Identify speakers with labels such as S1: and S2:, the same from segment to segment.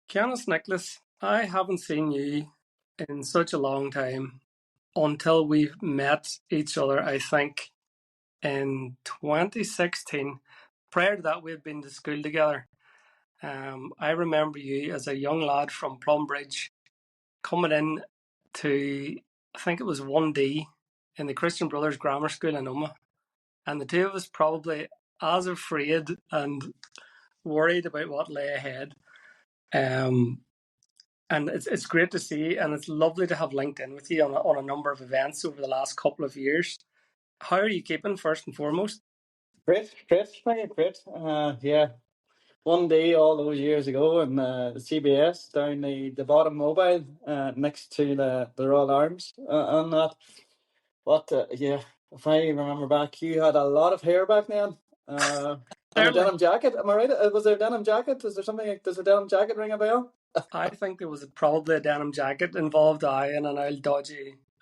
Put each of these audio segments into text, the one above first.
S1: Canice Nicholas, I haven't seen you in such a long time until we met each other, I think, in 2016. Prior to that, we had been to school together. I remember you as a young lad from Plumbridge coming in to, I think it was 1D in the Christian Brothers Grammar School in Omagh. And the two of us probably as afraid and worried about what lay ahead. And it's great to see, and it's lovely to have linked in with you on a number of events over the last couple of years. How are you keeping, first and foremost?
S2: Great, mate, great. Yeah, 1D all those years ago in CBS down the bottom mobile next to the Royal Arms on that. What, yeah, if I remember back, you had a lot of hair back then. And a
S1: Certainly.
S2: denim jacket, am I right? Was there a denim jacket? Is there something like, does a denim jacket ring a bell?
S1: I think there was probably a denim jacket involved, and an old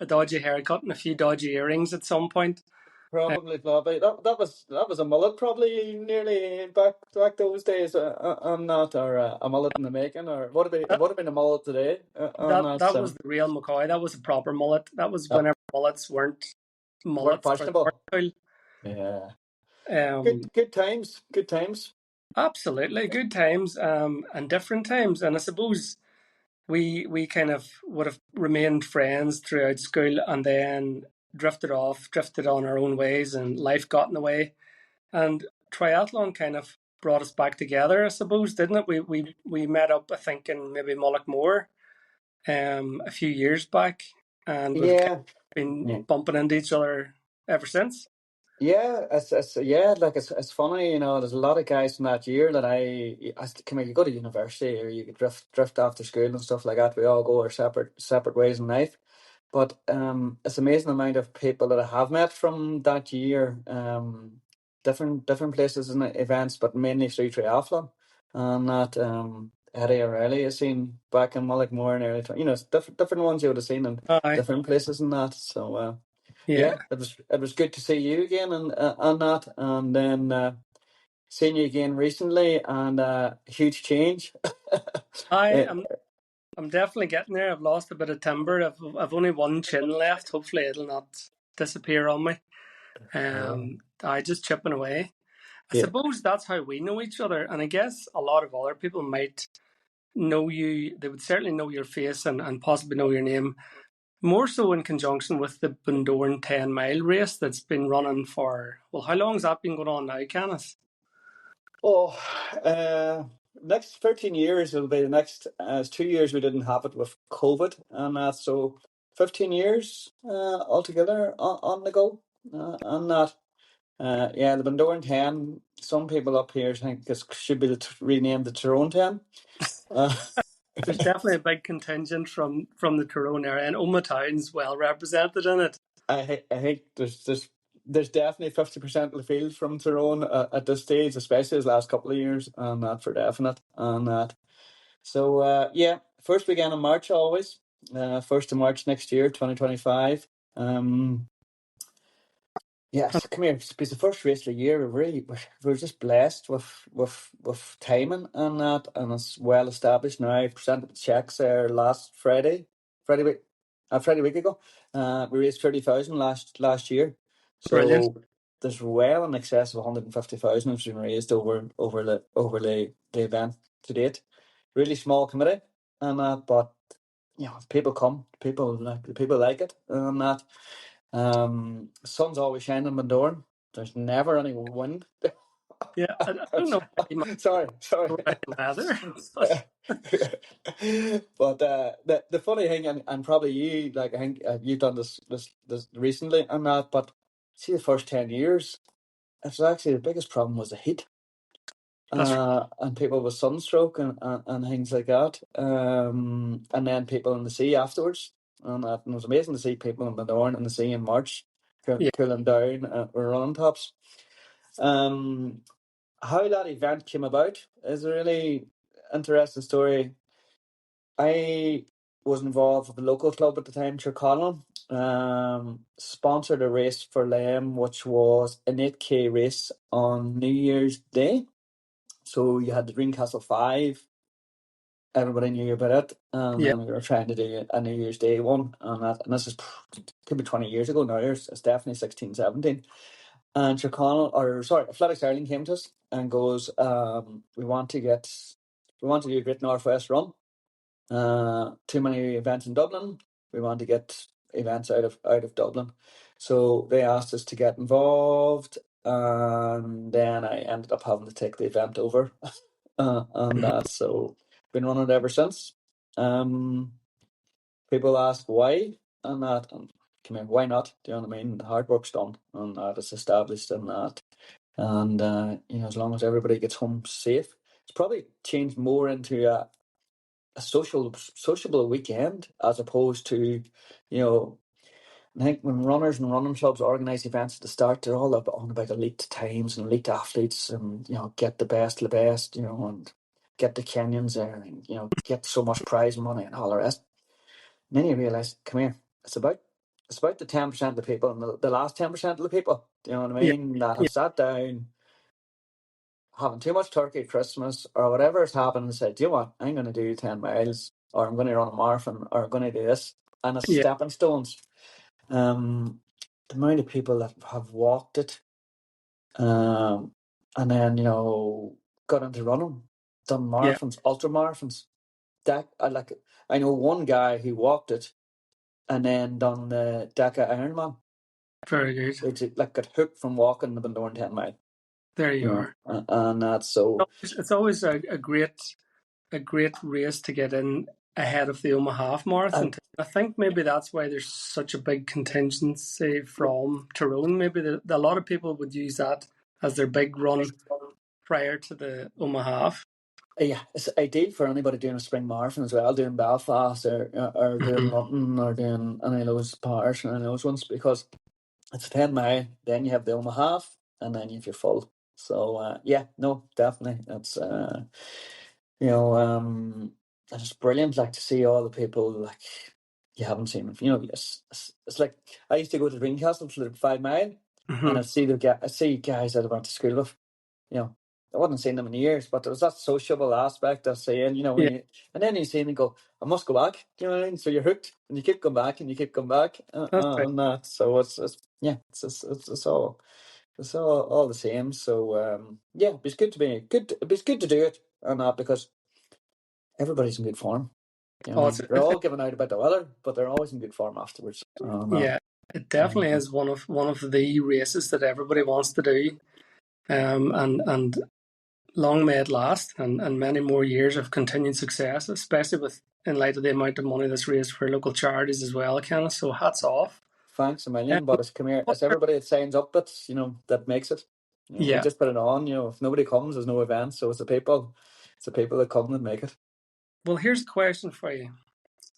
S1: a dodgy haircut and a few dodgy earrings at some point.
S2: Probably. That was a mullet, probably nearly back those days. On that, or a mullet in the making, or
S1: That
S2: would have been a mullet today. On
S1: that
S2: that,
S1: that was the real McCoy. That was a proper mullet. That was
S2: that
S1: whenever mullets weren't
S2: weren't
S1: mullets for the
S2: fashionable.
S1: world.
S2: Yeah,
S1: Um,
S2: good times, good times.
S1: Absolutely good times, and different times. And I suppose we kind of would have remained friends throughout school, and then drifted on our own ways, and life got in the way. And triathlon kind of brought us back together, I suppose, didn't it? We met up, I think, in maybe Mullaghmore, a few years back, and we've kind
S2: Yeah,
S1: of been
S2: yeah.
S1: bumping into each other ever since.
S2: Yeah, it's funny, there's a lot of guys from that year that come here, you go to university or you could drift after school and stuff like that. We all go our separate ways in life. But it's amazing the amount of people that I have met from that year, different places and events, but mainly through triathlon. And that Eddie O'Reilly is seen back in Mullaghmore and early, it's different ones you would have seen in
S1: Aye,
S2: different places and that. So
S1: yeah.
S2: yeah, it was good to see you again and on that, and then seeing you again recently, and huge change.
S1: I
S2: Eh,
S1: am I'm definitely getting there. I've lost a bit of timber. I've only one chin left. Hopefully it'll not disappear on me.
S2: yeah,
S1: I just chipping away. I
S2: yeah.
S1: suppose that's how we know each other, and I guess a lot of other people might know you. They would certainly know your face and possibly know your name, more so in conjunction with the Bundoran 10 mile race that's been running for, well, how long has that been going on now, Canis?
S2: Oh, next 13 years will be the next. It's 2 years we didn't have it with COVID, and so 15 years altogether on the go. On that, yeah, the Bundoran 10. Some people up here think this should be renamed the Tyrone 10. Uh,
S1: There's definitely a big contingent from the Tyrone area, and Omagh Town's well represented in it.
S2: I think there's definitely 50% of the field from Tyrone at this stage, especially the last couple of years, and that for definite. And that, so yeah, first weekend in March always, 1st of March next year, 2025. Yes, come here. It's the first race of the year. We're just blessed with timing and that, and it's well established now. I presented the checks there last Friday week, Friday week ago. We raised 30,000 last year,
S1: Brilliant.
S2: so there's well in excess of 150,000 has been raised over the event to date. Really small committee and that, but people come, people like it and that. Sun's always shining in Bundoran. There's never any wind.
S1: Yeah, I don't know how you might
S2: Sorry.
S1: go about the weather.
S2: But the funny thing, and probably you, like, I think you've done this recently and that, but see, the first 10 years, it's actually the biggest problem was the heat.
S1: That's
S2: And people with sunstroke and things like that. And then people in the sea afterwards. And it was amazing to see people in Bundoran in the sea in March.
S1: Yeah.
S2: cooling down, or running tops. Um, how that event came about is a really interesting story. I was involved with the local club at the time, Tirconnell. Sponsored a race for them, which was an 8K race on New Year's Day. So you had the Greencastle 5. Everybody knew about it, and
S1: Yeah.
S2: then we were trying to do a New Year's Day one, and this is could be 20 years ago now. It's definitely 16, 17. And Tirconnell, or sorry, Athletics Ireland came to us and goes, we want to do a Great Northwest Run. Too many events in Dublin. We want to get events out of Dublin. So they asked us to get involved, and then I ended up having to take the event over, and
S1: Mhm.
S2: that. So been running it ever since. Um, People ask why, and that, and come here, why not? Do you know what I mean? The hard work's done, and that is established, and that, and as long as everybody gets home safe, it's probably changed more into a sociable weekend as opposed to, you know, I think when runners and running clubs organise events at the start, they're all on about elite times and elite athletes, and get the best of the best, and get the Kenyans there, and get so much prize money and all the rest. And then you realise, come here, it's about the 10% of the people, and the last 10% of the people, do you know what I
S1: Yeah.
S2: mean, that
S1: Yeah.
S2: have sat down having too much turkey at Christmas or whatever has happened and said, do you know what, I'm going to do 10 miles, or I'm going to run a marathon, or I'm going to do this. And it's
S1: Yeah.
S2: stepping stones. The amount of people that have walked it, and then, got into running, done
S1: Yeah.
S2: marathons, ultra marathons. I know one guy who walked it and then done the Dakar Ironman.
S1: Very good.
S2: Which like got hooked from walking the Bundoran 10 mile,
S1: There you are.
S2: and that's so.
S1: It's always a great race to get in ahead of the Omaha Half Marathon. I think maybe that's why there's such a big contingency from Tyrone. Maybe a lot of people would use that as their big run prior to the Omaha Half.
S2: Yeah, it's ideal for anybody doing a spring marathon as well, doing Belfast, or doing
S1: Mhm.
S2: London, or doing any of those Paris and any of those ones, because it's a 10 mile, then you have the Omaha half, and then you have your full. So yeah, no, definitely, you know, um, it's brilliant. Like to see all the people like you haven't seen. It's like I used to go to Greencastle for the 5 mile, and
S1: Mhm.
S2: I see guys that I went to school with. You know, I wasn't seeing them in years, but there was that sociable aspect of saying,
S1: Yeah,
S2: and then you see them and go, I must go back. Do you know what I mean? So you're hooked, and you keep going back, and you keep going back,
S1: that's right.
S2: and that. So it's yeah, it's all the same. So yeah, it's good to be good. It's good to do it and that, because everybody's in good form. You know
S1: Oh,
S2: what I mean? They're all giving out about the weather, but they're always in good form afterwards.
S1: yeah, it definitely is one of the races that everybody wants to do. And long may it last, and many more years of continued success, especially with in light of the amount of money that's raised for local charities as well, Kenneth. So hats off.
S2: Thanks a
S1: Um,
S2: million, but it's come here.
S1: what
S2: It's everybody that signs up that's that makes it. We
S1: yeah.
S2: just put it on. If nobody comes, there's no event. So it's the people that come that make it.
S1: Well, here's a question for you: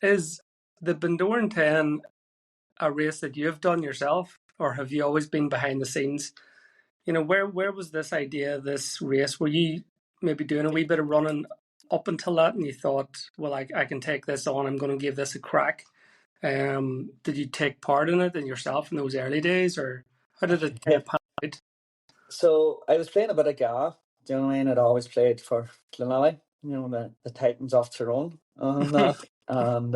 S1: Is the Bundoran 10 a race that you've done yourself, or have you always been behind the scenes? Where was this idea, this race? Were you maybe doing a wee bit of running up until that, and you thought, well, I can take this on. I'm going to give this a crack. Did you take part in it and yourself in those early days, or how did it kind
S2: Yeah.
S1: of pan out?
S2: So I was playing a bit of Ga. Do you know what I mean? I'd always played for Glenelly, the Titans of Tyrone and that. And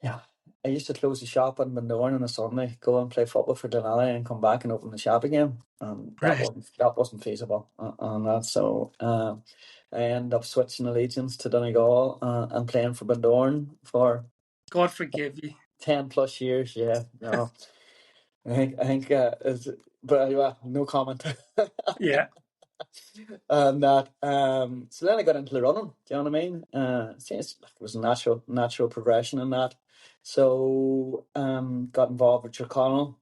S2: yeah, I used to close the shop on Bundoran on a Sunday, go and play football for Glenelly, and come back and open the shop again. That
S1: Right.
S2: wasn't feasible on that. So I ended up switching allegiance to Donegal, and playing for Bundoran for
S1: God forgive you.
S2: 10 plus years. Yeah, no, I think but anyway, no comment.
S1: Yeah.
S2: And that, so then I got into the running. Do you know what I mean? It was a natural progression in that. So got involved with Tyrconnell,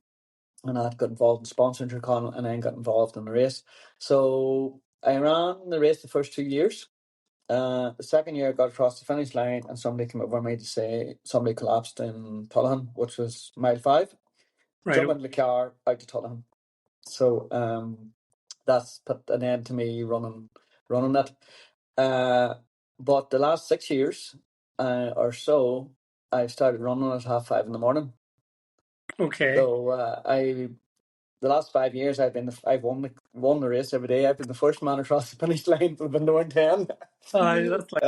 S2: and I got involved in sponsoring Tyrconnell, and then got involved in the race. So I ran the race the first 2 years. The second year I got across the finish line, and somebody came over me to say somebody collapsed in Tullahan, which was mile 5.
S1: Right.
S2: jump into the car, out to Tottenham. So that's put an end to me running it. But the last 6 years or so, I've started running at 5:30 in the morning.
S1: Okay.
S2: So the last 5 years I've won the race every day. I've been the first man across the finish line for the Northern 10.
S1: That's like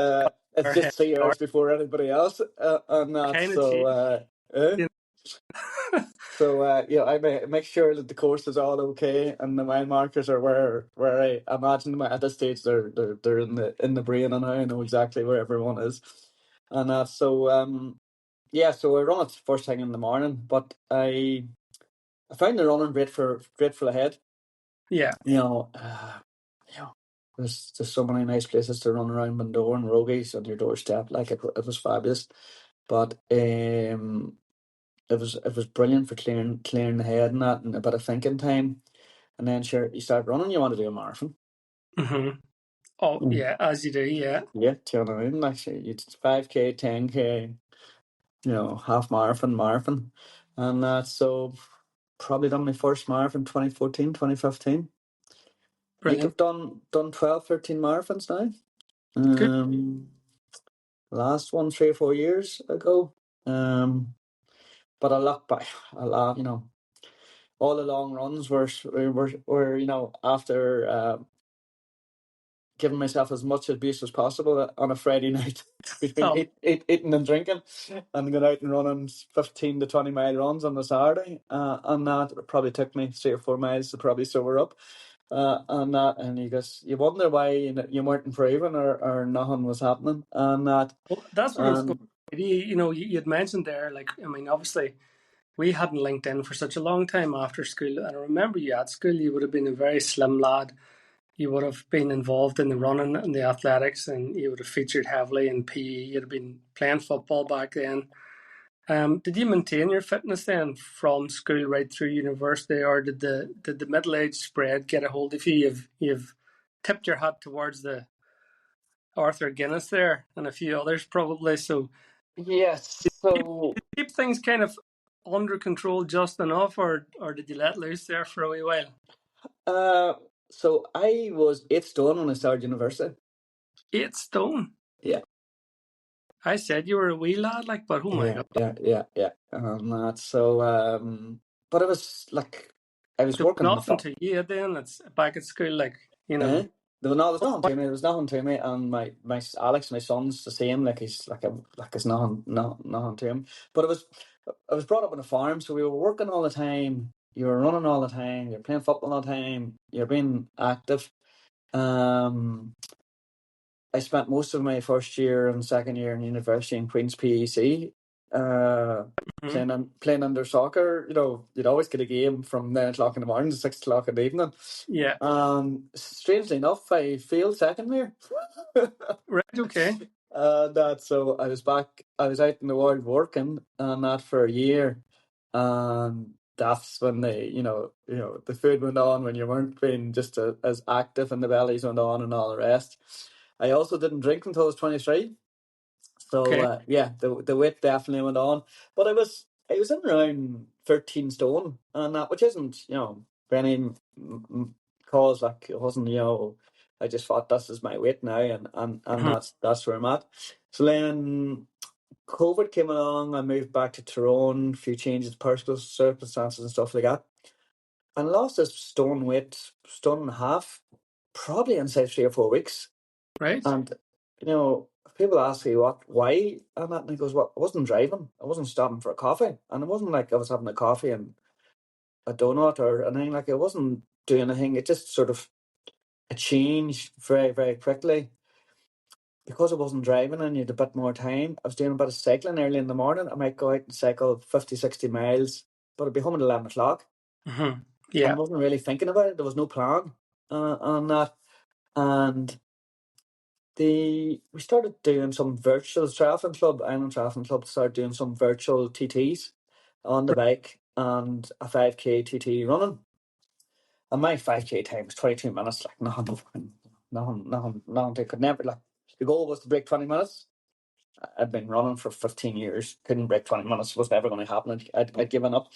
S2: It's
S1: our
S2: just
S1: head
S2: 3 hours
S1: start.
S2: before anybody else on that.
S1: Kind of
S2: So
S1: cheap.
S2: eh?
S1: You
S2: Yeah, I make sure that the course is all okay and the mile markers are where I imagine them at this stage. They're in the brain, and I know exactly where everyone is, and yeah. So I run it first thing in the morning, but I find the running great for the head.
S1: Yeah.
S2: You know, you know, there's just so many nice places to run around Bandor and Rogies on your doorstep. Like it was fabulous, but it was brilliant for clearing the head and that, and a bit of thinking time. And then sure, you start running. You want to do a marathon.
S1: Mm-hmm. Oh,
S2: Mm.
S1: yeah, as you do. Yeah.
S2: Yeah, do you know what I mean? Actually, it's 5K, 10K, half marathon, and so probably done my first marathon 2014, 2015. I think
S1: Brilliant.
S2: I've done 12, 13 marathons now.
S1: Good.
S2: Last one 3 or 4 years ago. But I look back a lot. All the long runs were after giving myself as much abuse as possible on a Friday night between
S1: Um,
S2: eating and drinking, and going out and running 15 to 20 mile runs on the Saturday. And that probably took me 3 or 4 miles to probably sober up. And you wonder why you weren't improving or nothing was happening. And that,
S1: well, that's what I was going
S2: and
S1: to say. You'd mentioned there, like, I mean, obviously, we hadn't linked in for such a long time after school. And I remember you at school, you would have been a very slim lad. You would have been involved in the running and the athletics, and you would have featured heavily in PE. You'd have been playing football back then. Did you maintain your fitness then from school right through university, or did the middle age spread get a hold of you? You've tipped your hat towards the Arthur Guinness there and a few others probably. So
S2: yes,
S1: keep
S2: so
S1: keep things kind of under control just enough, or did you let loose there for a wee while?
S2: uh, so I was 8 stone when I started university.
S1: 8 stone.
S2: Yeah.
S1: I said you were a wee lad, like, but oh my
S2: Yeah,
S1: god,
S2: yeah, yeah, yeah. And that so but it was like I was
S1: there was
S2: working on the
S1: nothing
S2: farm.
S1: to you then. It's back at school, like
S2: Eh? There was nothing to me. There was nothing to me, and my Alex, my son's the same. Like he's like it's nothing to him. But I was brought up on a farm, so we were working all the time. You were running all the time. You're playing football all the time. You're being active. Um, I spent most of my first year and second year in university in Queen's PEC,
S1: Mhm.
S2: playing under soccer. You'd always get a game from 9 o'clock in the morning to 6 o'clock in the evening.
S1: Yeah,
S2: Strangely enough, I failed second year.
S1: right, okay.
S2: That so I was back. I was out in the world working and that for a year, and that's when the food went on when you weren't being just as active and the bellies went on and all the rest. I also didn't drink until I was 23, so
S1: Okay.
S2: yeah, the weight definitely went on. But I was in around 13 stone, and that which isn't by any cause, like it wasn't I just thought this is my weight now, and
S1: Mhm.
S2: that's where I'm at. So then COVID came along. I moved back to Tyrone, a few changes, personal circumstances and stuff like that, and lost a stone and a half, probably inside 3 or 4 weeks.
S1: Right.
S2: And people ask me why, and that, and he goes, "Well, I wasn't driving. I wasn't stopping for a coffee, and it wasn't like I was having a coffee and a donut or anything. Like I wasn't doing anything. It just sort of it changed very, very quickly because I wasn't driving and you had a bit more time. I was doing a bit of cycling early in the morning. I might go out and cycle 50, 60 miles, but I'd be home at 11 o'clock,
S1: Mhm.
S2: and I
S1: Yeah.
S2: wasn't really thinking about it. There was no plan on that, and we started doing some virtual triathlon club. Island Triathlon Club started doing some virtual TTs on the bike and a 5K TT running. And my 5K time was 22 minutes, like nothing. They could never, like, the goal was to break 20 minutes. I'd been running for 15 years, couldn't break 20 minutes, was never going to happen. I'd given up.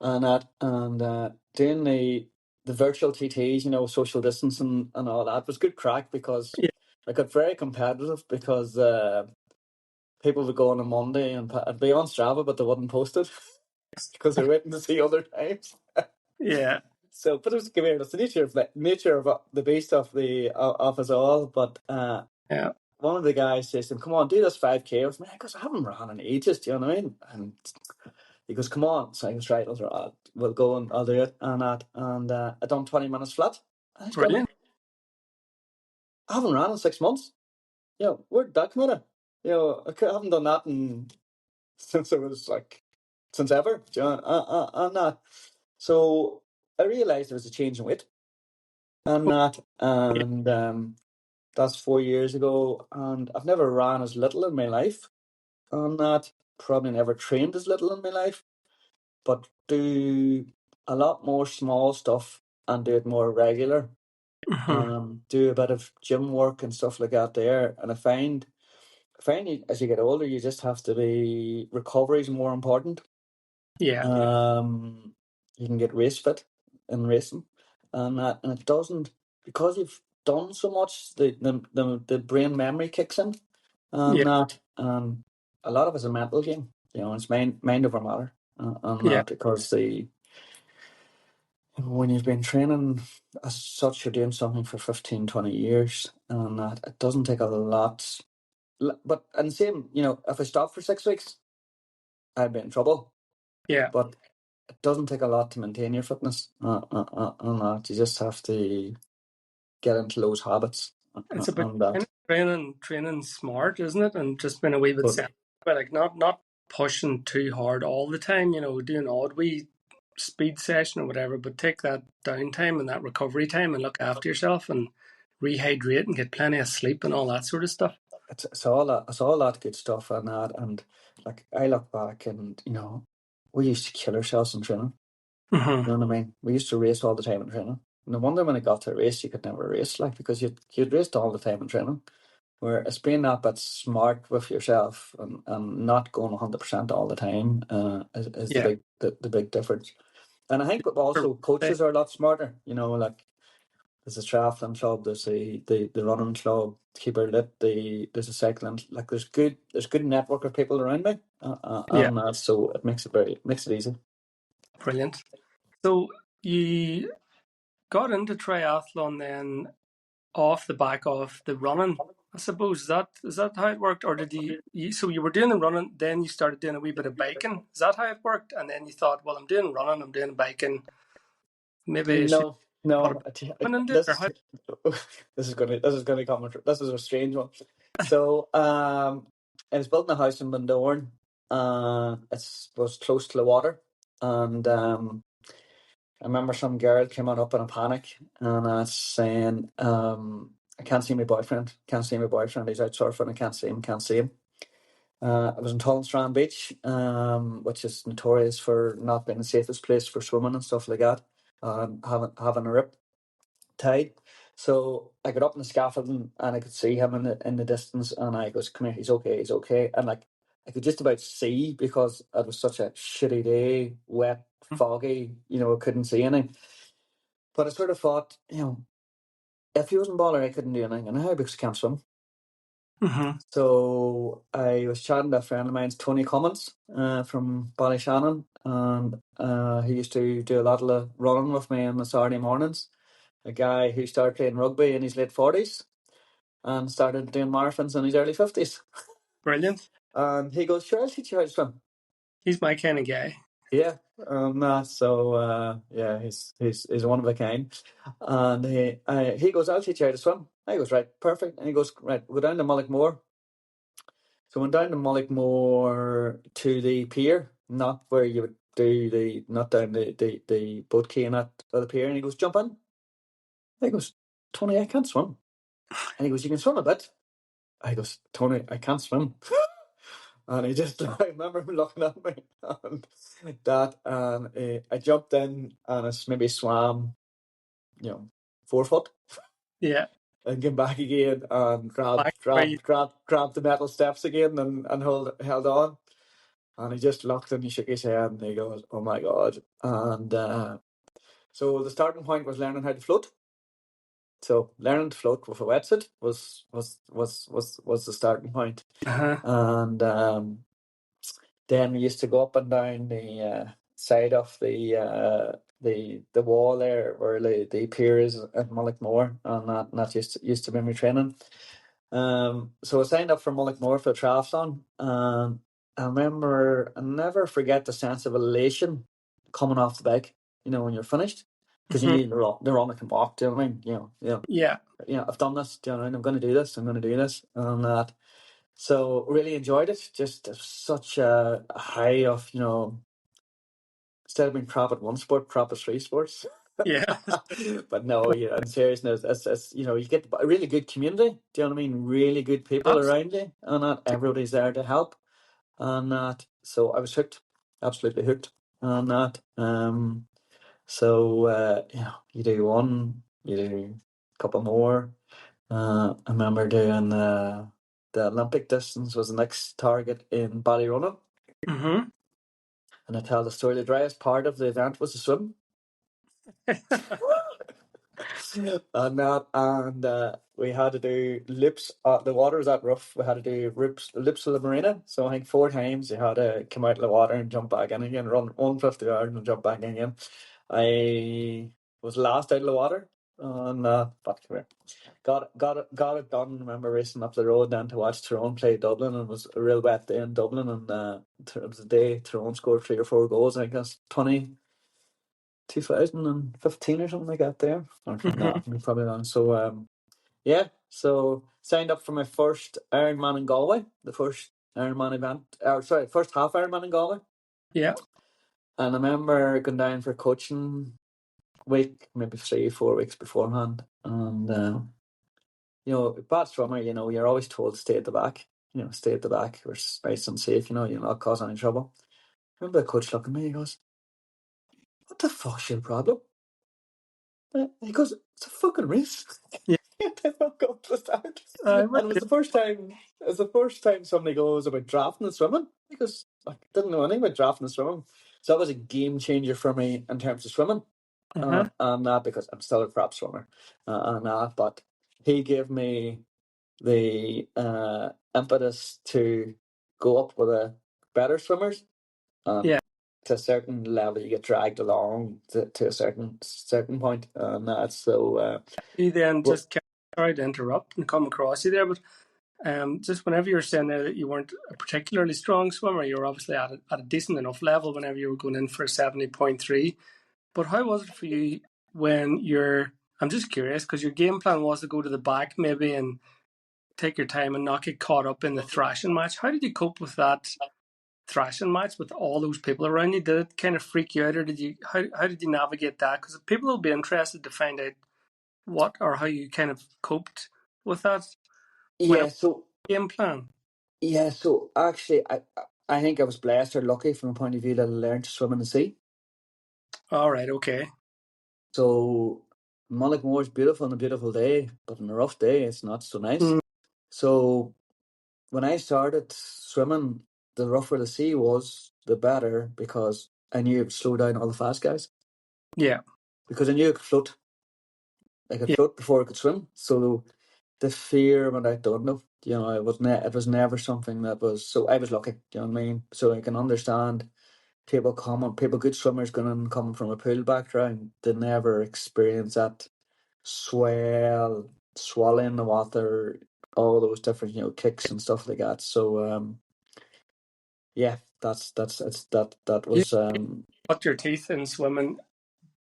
S2: and that, and doing the virtual TTs, social distancing and all that was good crack because
S1: Yeah.
S2: I got very competitive because people would go on a Monday and I'd be on Strava, but they wouldn't post it because they're waiting to see other times.
S1: Yeah.
S2: So, but it was come here. It's the nature of the beast of us all. But
S1: Yeah.
S2: one of the guys says to him, "Come on, do this 5K with me." I goes, "I haven't run in ages." Do you know what I mean? And he goes, "Come on." So I was right. We'll go and I'll do it. And I done 20 minutes flat. And he's going,
S1: Brilliant.
S2: "I haven't ran in 6 months. Where did that come out of? Haven't done that since I was like since ever." Do you know? And that. So I realised there was a change in weight and
S1: Oh,
S2: that,
S1: yeah.
S2: and that's 4 years ago, and I've never ran as little in my life, and that probably never trained as little in my life, but do a lot more small stuff and do it more regular.
S1: Hmm.
S2: Do a bit of gym work and stuff like that there, and I find as you get older, you just have to be recovery is more important.
S1: Yeah.
S2: You can get race fit in racing, and it doesn't because you've done so much. The brain memory kicks in,
S1: Yeah.
S2: and that a lot of it's a mental game. It's mind over matter, and
S1: Yeah.
S2: that because when you've been training as such, you're doing something for 15, 20 years, and that it doesn't take a lot. But and same, if I stop for 6 weeks, I'd be in trouble.
S1: Yeah.
S2: But it doesn't take a lot to maintain your fitness, and that you just have to get into those habits,
S1: It's about
S2: and that.
S1: kind of training smart, isn't it? And just being a wee bit
S2: Totally.
S1: sensible, but like not pushing too hard all the time. Doing odd wee speed session or whatever, but take that downtime and that recovery time and look after yourself and rehydrate and get plenty of sleep and all that sort of stuff.
S2: It's all that good stuff, and that, and like I look back, and we used to kill ourselves in training.
S1: Hmm.
S2: You know what I mean? We used to race all the time in training. No wonder when it got to a race, you could never race, like because you'd raced all the time in training. Where it's being that bit smart with yourself and not going 100% all the time is the
S1: Yeah.
S2: big difference. And I think also coaches are a lot smarter. Like there's a triathlon club, there's the running club, keeper lit, there's a cycling. Like there's good network of people around me,
S1: Yeah.
S2: and so it makes it easy.
S1: Brilliant. So you got into triathlon then off the back of the running, I suppose. Is that how it worked, or did so you were doing the running, then you started doing a wee bit of biking? Is that how it worked? And then you thought, well, I'm doing running, I'm doing biking. Maybe I should
S2: No,
S1: put a
S2: no,
S1: bit of running into it, or how?
S2: this is gonna come. This is a strange one. So, I was building a house in Bundoran. It was close to the water, and I remember some girl came on up in a panic, and I was saying, "I can't see my boyfriend. Can't see my boyfriend. He's out surfing. I can't see him. Can't see him." I was in Strand Beach, which is notorious for not being the safest place for swimming and stuff like that. Having a rip tide. So I got up in the scaffolding and I could see him in the distance, and I goes, "Come here, he's okay, he's okay." And like I could just about see because it was such a shitty day, wet, foggy, I couldn't see anything. But I sort of thought, if he wasn't bothered, I couldn't do anything, and I because I can't swim.
S1: Mm-hmm.
S2: So I was chatting to a friend of mine's, Tony Cummins, from Ballyshannon, and he used to do a lot of the running with me on the Saturday mornings. A guy who started playing rugby in his late 40s and started doing marathons in his early 50s.
S1: Brilliant.
S2: And he goes, "Sure, I'll teach you how to swim."
S1: He's my kind of guy.
S2: Yeah. Yeah, he's one of a kind. And he goes, "I'll teach you how to swim." I goes, "Right, perfect." And he goes, "Right, we'll go down to Mullickmore." So we went down to Mullickmore to the pier, not where you would do not down the boat quay and that, the pier. And he goes, "Jump in." I goes, "Tony, I can't swim." And he goes, "You can swim a bit." I goes, "Tony, I can't swim." And he just, I remember him looking at me and I jumped in and I maybe swam, 4 foot,
S1: Yeah.
S2: and came back again and
S1: Back where you,
S2: grabbed the metal steps again and held on. And he just looked and he shook his head and he goes, "Oh my God." And so the starting point was learning how to float. So learning to float with a wetsuit was the starting point.
S1: Uh-huh.
S2: And then we used to go up and down the side of the wall there where the pier is at Mullickmore, and that used to be my training. So I signed up for Mullickmore for the triathlon, and I remember I never forget the sense of elation coming off the bike. You know when you're finished, because you
S1: Hmm.
S2: need they're on can walk. Do you know what I mean?
S1: Yeah.
S2: I've done this. Do you know what I mean? I'm going to do this. I'm going to do this, and that. So really enjoyed it. Just such a high of instead of being crap at one sport, crap at three sports.
S1: Yeah.
S2: But no, in seriousness, it's you get a really good community. Do you know what I mean? Really good people
S1: Absolutely.
S2: around you, and not everybody's there to help, and that. So I was hooked, absolutely hooked on that. So you do one, you do a couple more. I remember doing the Olympic distance was the next target in Ballyrunning,
S1: Hmm.
S2: and I tell the story. The driest part of the event was the swim. And we had to do loops. The water was that rough. We had to do loops of the marina. So I think 4 times you had to come out of the water and jump back in again, run 150 yards and jump back in again. I was last out of the water, and but come here. Got it done. Remember racing up the road then to watch Tyrone play Dublin, and it was a real wet day in Dublin, and it was the day Tyrone scored 3 or 4 goals. I think that's 2015 or something like that there. Or
S1: Hmm.
S2: no, probably not. So yeah, so signed up for my first Ironman in Galway, the first Ironman event, or sorry, first half Ironman in Galway.
S1: Yeah.
S2: And I remember going down for coaching week, maybe 3 4 weeks beforehand. And bad swimmer, you're always told to stay at the back. Stay at the back, where it's nice and safe, you're not causing any trouble. I remember the coach looking at me, he goes, "What the fuck's your problem?" He goes, "It's a fucking race."
S1: Yeah.
S2: They fuck up the start.
S1: I
S2: And
S1: would.
S2: it was the first time somebody goes about drafting and swimming, because I didn't know anything about drafting and swimming. So that was a game changer for me in terms of swimming.
S1: Uh-huh.
S2: And that because I'm still a crap swimmer. And that, but he gave me the impetus to go up with the better swimmers.
S1: Yeah.
S2: To a certain level, you get dragged along to a certain point, and that's so.
S1: You then
S2: Well,
S1: just sorry to interrupt and come across you there, but just whenever you were saying there that you weren't a particularly strong swimmer, you were obviously at a decent enough level whenever you were going in for 70.3. But how was it for you when I'm just curious because your game plan was to go to the back maybe and take your time and not get caught up in the thrashing match. How did you cope with that thrashing match with all those people around you? Did it kind of freak you out, or how did you navigate that? Because people will be interested to find out what or how you kind of coped with that when it
S2: yeah,
S1: was
S2: so
S1: a game plan.
S2: actually, I think I was blessed or lucky from a point of view that I learned to swim in the sea.
S1: All right, okay.
S2: So Mullaghmore is beautiful on a beautiful day, but on a rough day, it's not so nice.
S1: Mm,
S2: So when I started swimming, the rougher the sea was, the better, because I knew it would slow down all the fast guys.
S1: yeah,
S2: Because I knew I could float. I could
S1: yeah.
S2: float before I could swim. So the fear went out the window. It was never something that was. So I was lucky. Do you know what I mean? So I can understand people, good swimmers coming from a pool background, they never experience that swelling the water, all those different kicks and stuff like that. So yeah, that
S1: You
S2: was
S1: cut your teeth in swimming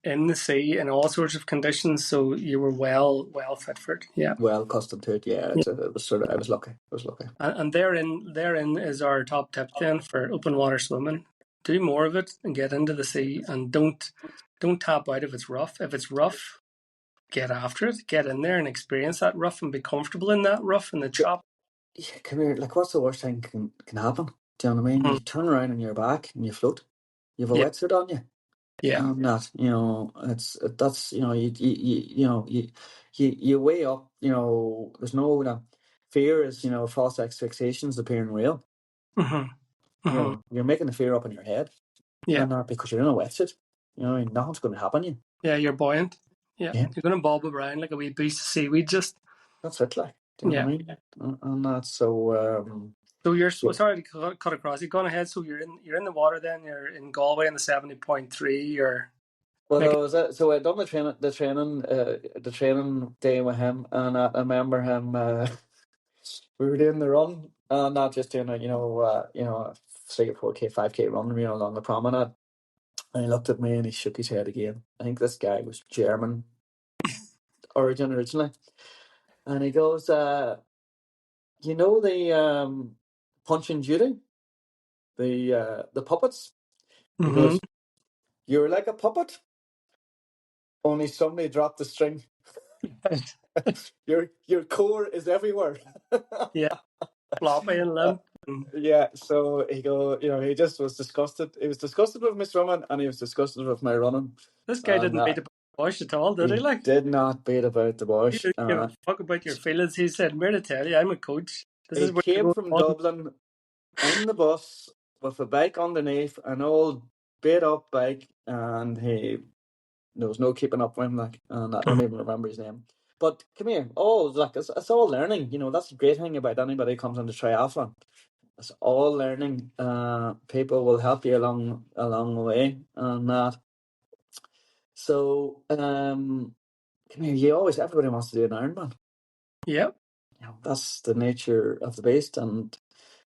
S1: in the sea in all sorts of conditions, so you were well fit for it. Yeah.
S2: well accustomed to it. Yeah,
S1: Yeah.
S2: it was sort of I was lucky. I was lucky.
S1: And therein is our top tip then for open water swimming. Do more of it and get into the sea, and don't tap out if it's rough. If it's rough, get after it. Get in there and experience that rough and be comfortable in that rough and the chop.
S2: Yeah, come here. Like, what's the worst thing can happen? Do you know what I mean?
S1: Mm,
S2: You turn around on your back and you float. You have a
S1: yeah,
S2: wetsuit on you.
S1: yeah.
S2: That it's that's you weigh up. There's no fear is false expectations appearing real.
S1: Hmm. Hmm.
S2: You're making the fear up in your head,
S1: Yeah.
S2: and not because you're in a wetsuit. Nothing's going to happen to you.
S1: Yeah, you're buoyant. Yeah.
S2: Yeah,
S1: You're gonna bob around like a wee piece of seaweed just
S2: that's it. Like, do you know
S1: yeah.
S2: what I mean? And that's so.
S1: So you're
S2: Yeah,
S1: sorry to cut across. You've gone ahead. So you're in the water. Then you're in Galway in the 70.3. You're
S2: well, I
S1: making
S2: was so I done the training day with him, and I remember him. We were doing the run, not just doing a 3 or 4K, 5K run, along the promenade. And he looked at me and he shook his head again. I think this guy was German origin originally, and he goes, the Punch and Judy, the puppets. He
S1: hmm
S2: goes, "You're like a puppet, only somebody dropped the string. Your core is everywhere."
S1: yeah, floppy and limp. And
S2: Yeah, so he just was disgusted. He was disgusted with my swimming, and he was disgusted with my running,
S1: this guy
S2: and
S1: didn't beat the bush at all, did he?
S2: he
S1: Like
S2: did not beat about the
S1: he
S2: bush.
S1: didn't give a fuck about your feelings. He said, "I'm here to tell you, I'm a coach. This
S2: He
S1: is where you're
S2: came
S1: going
S2: from
S1: on."
S2: Dublin in the bus with a bike underneath, an old beat up bike, and there was no keeping up with him. Like, and I don't even remember his name. But come here, it's all learning. That's the great thing about anybody who comes into triathlon. It's all learning. People will help you along the way, and that. So, come here. Everybody wants to do an Ironman.
S1: Yeah,
S2: That's the nature of the beast, and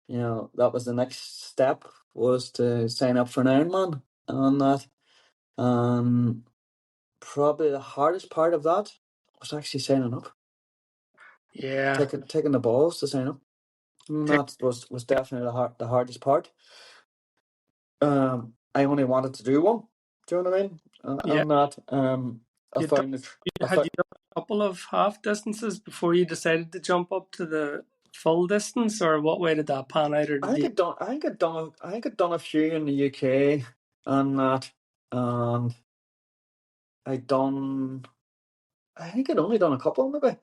S2: that was the next step, was to sign up for an Ironman and that. Um, Probably the hardest part of that was actually signing up,
S1: yeah.
S2: taking the balls to sign up. And
S1: Take,
S2: that was definitely the hardest part. I only wanted to do one. Do you know what I mean?
S1: yeah.
S2: And that I
S1: You done,
S2: found it.
S1: you had you done a couple of half distances before you decided to jump up to the full distance, or what way did that pan out, or
S2: I
S1: did
S2: think
S1: you?
S2: I'd done. I think I'd done a few in the UK, and that, and I'd done. I think I'd only done a couple, maybe.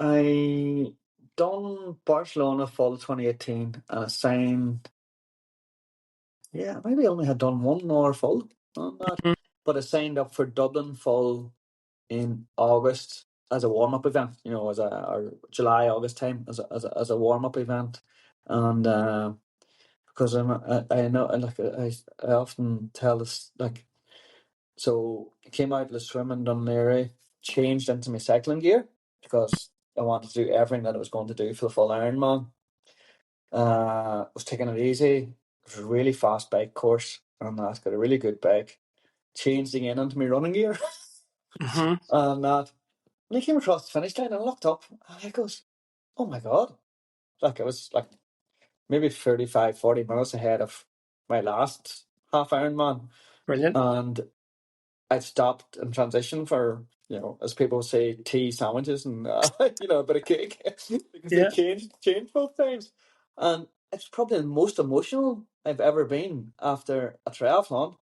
S2: I done Barcelona full 2018, and I signed. Yeah, maybe I only had done one more full on that,
S1: Mhm.
S2: but I signed up for Dublin full in August as a warm up event. As or July August time as a warm up event, and because I know, like, I often tell this, like, so I came out of the swimming done Mary, changed into my cycling gear because I wanted to do everything that I was going to do for the full Ironman. Was taking it easy. It was a really fast bike course, and I got a really good bike. Changed again into my running gear,
S1: Mhm.
S2: and that. When I came across the finish line, I looked up, and I goes, "Oh my god!" Like, I was like maybe 35, 40 minutes ahead of my last half Ironman,
S1: Brilliant.
S2: and I'd stopped and transitioned for, as people say, tea sandwiches and a bit of cake because they
S1: Yeah.
S2: changed both times, and it's probably the most emotional I've ever been after a triathlon,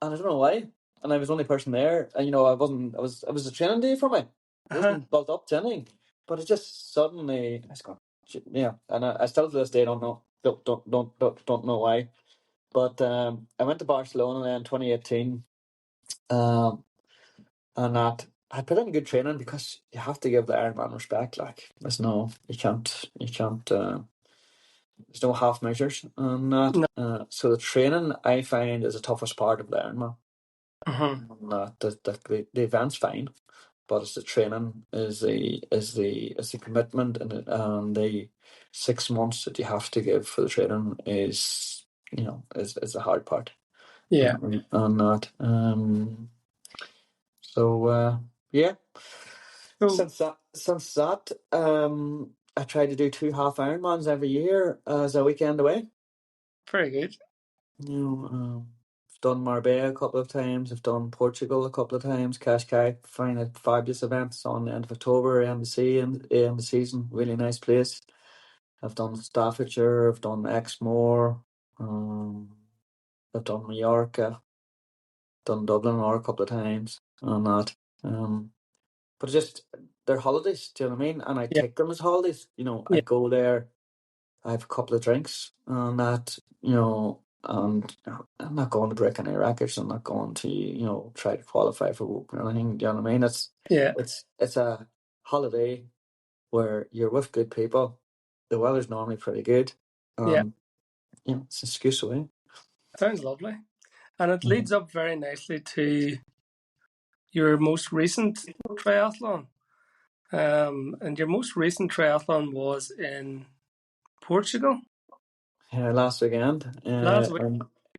S2: and I don't know why. And I was the only person there, and I wasn't. It was a training day for me. It
S1: Uh-huh.
S2: wasn't built up to anything, but it just suddenly I just gone, yeah. And I still to this day don't know, don't know why. But I went to Barcelona then in 2018. Um, and that I put in good training because you have to give the Ironman respect. Like, you can't. There's no half measures and that.
S1: No.
S2: So the training I find is the toughest part of the Ironman.
S1: Mhm.
S2: And that the event's fine, but it's the training, is the commitment, and the 6 months that you have to give for the training is the hard part.
S1: Yeah.
S2: And that. So yeah.
S1: So
S2: Since that, I try to do two half Ironmans every year as a weekend away.
S1: very good.
S2: I've done Marbella a couple of times. I've done Portugal a couple of times. Cascais, find it fabulous events on the end of October, end of the season. Really nice place. I've done Staffordshire. I've done Exmoor. Um, I've done Mallorca. Done Dublin a couple of times on that. But it's just, they're holidays, do you know what I mean? And I
S1: Yeah.
S2: take them as holidays.
S1: Yeah.
S2: I go there. I have a couple of drinks and that, and I'm not going to break any records. I'm not going to, try to qualify for work or anything. Do you know what I mean?
S1: Yeah,
S2: It's a holiday where you're with good people. The weather's normally pretty good.
S1: yeah.
S2: It's an excuse away.
S1: Sounds lovely. And it leads up very nicely to your most recent triathlon. And your most recent triathlon was in Portugal
S2: Last weekend,
S1: last week,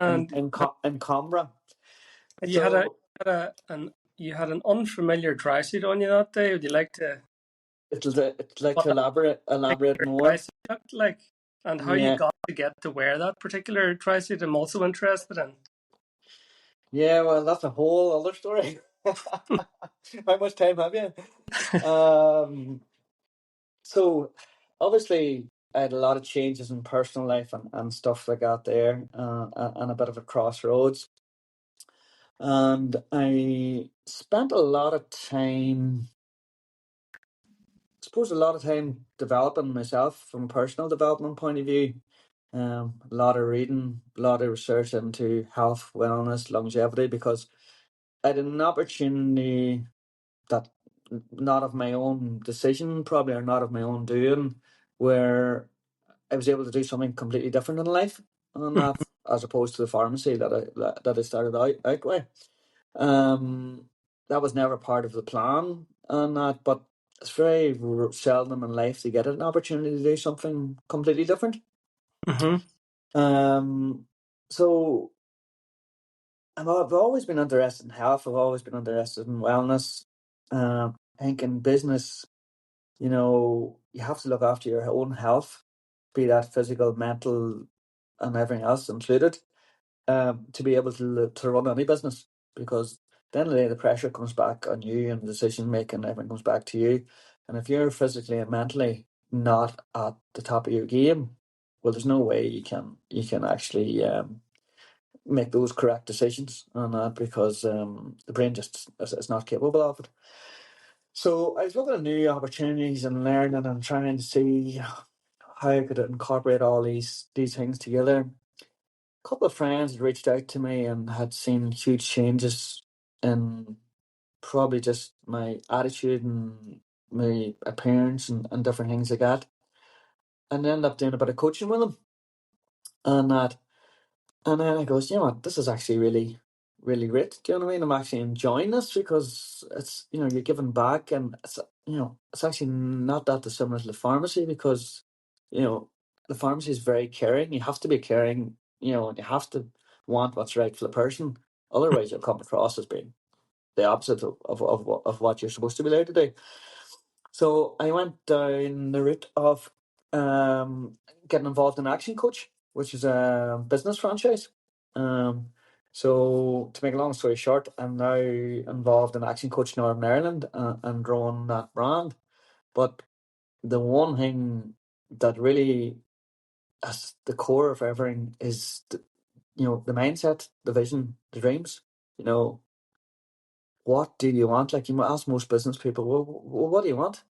S1: and
S2: in Coimbra.
S1: you had a
S2: So
S1: had a an you had an unfamiliar dry suit on you that day. Would you like to
S2: it's like
S1: what
S2: to
S1: that
S2: elaborate
S1: particular dry
S2: more.
S1: suit looked like, and how you
S2: Yeah,
S1: got to get to wear that particular dry suit? I'm also interested in.
S2: yeah. Well, that's a whole other story. How much time have you? Um, so obviously I had a lot of changes in personal life and stuff like that there, and a bit of a crossroads. And I spent a lot of time, I suppose, a lot of time developing myself from a personal development point of view. A lot of reading, a lot of research into health, wellness, longevity, because I had an opportunity that not of my own decision, probably, or not of my own doing, where I was able to do something completely different in life, and that as opposed to the pharmacy that I started out with. Um, that was never part of the plan, and that, but it's very seldom in life to get an opportunity to do something completely different.
S1: Mm-hmm.
S2: Um, so I've always been interested in health. I've always been interested in wellness. I think in business, you have to look after your own health, be that physical, mental, and everything else included, to be able to run any business. Because at the end of the day, the pressure comes back on you, and the decision making, everything comes back to you. And if you're physically and mentally not at the top of your game, well, there's no way you can actually make those correct decisions on that, because the brain just is not capable of it. So I was looking at new opportunities and learning and trying to see how I could incorporate all these things together. A couple of friends had reached out to me and had seen huge changes in probably just my attitude and my appearance and different things like that. And I ended up doing a bit of coaching with them and that. And then I goes, you know what, this is actually really, really great. Do you know what I mean? I'm actually enjoying this because it's, you're giving back, and it's actually not that dissimilar to the pharmacy, because, you know, the pharmacy is very caring. You have to be caring, and you have to want what's right for the person. Otherwise, you'll come across as being the opposite of what you're supposed to be there to do. So I went down the route of um, getting involved in Action Coach, which is a business franchise. Um, so to make a long story short, I'm now involved in Action Coach Northern Ireland, and growing that brand. But the one thing that really is the core of everything is the mindset, the vision, the dreams. You know, what do you want? Like, you ask most business people, well, what do you want?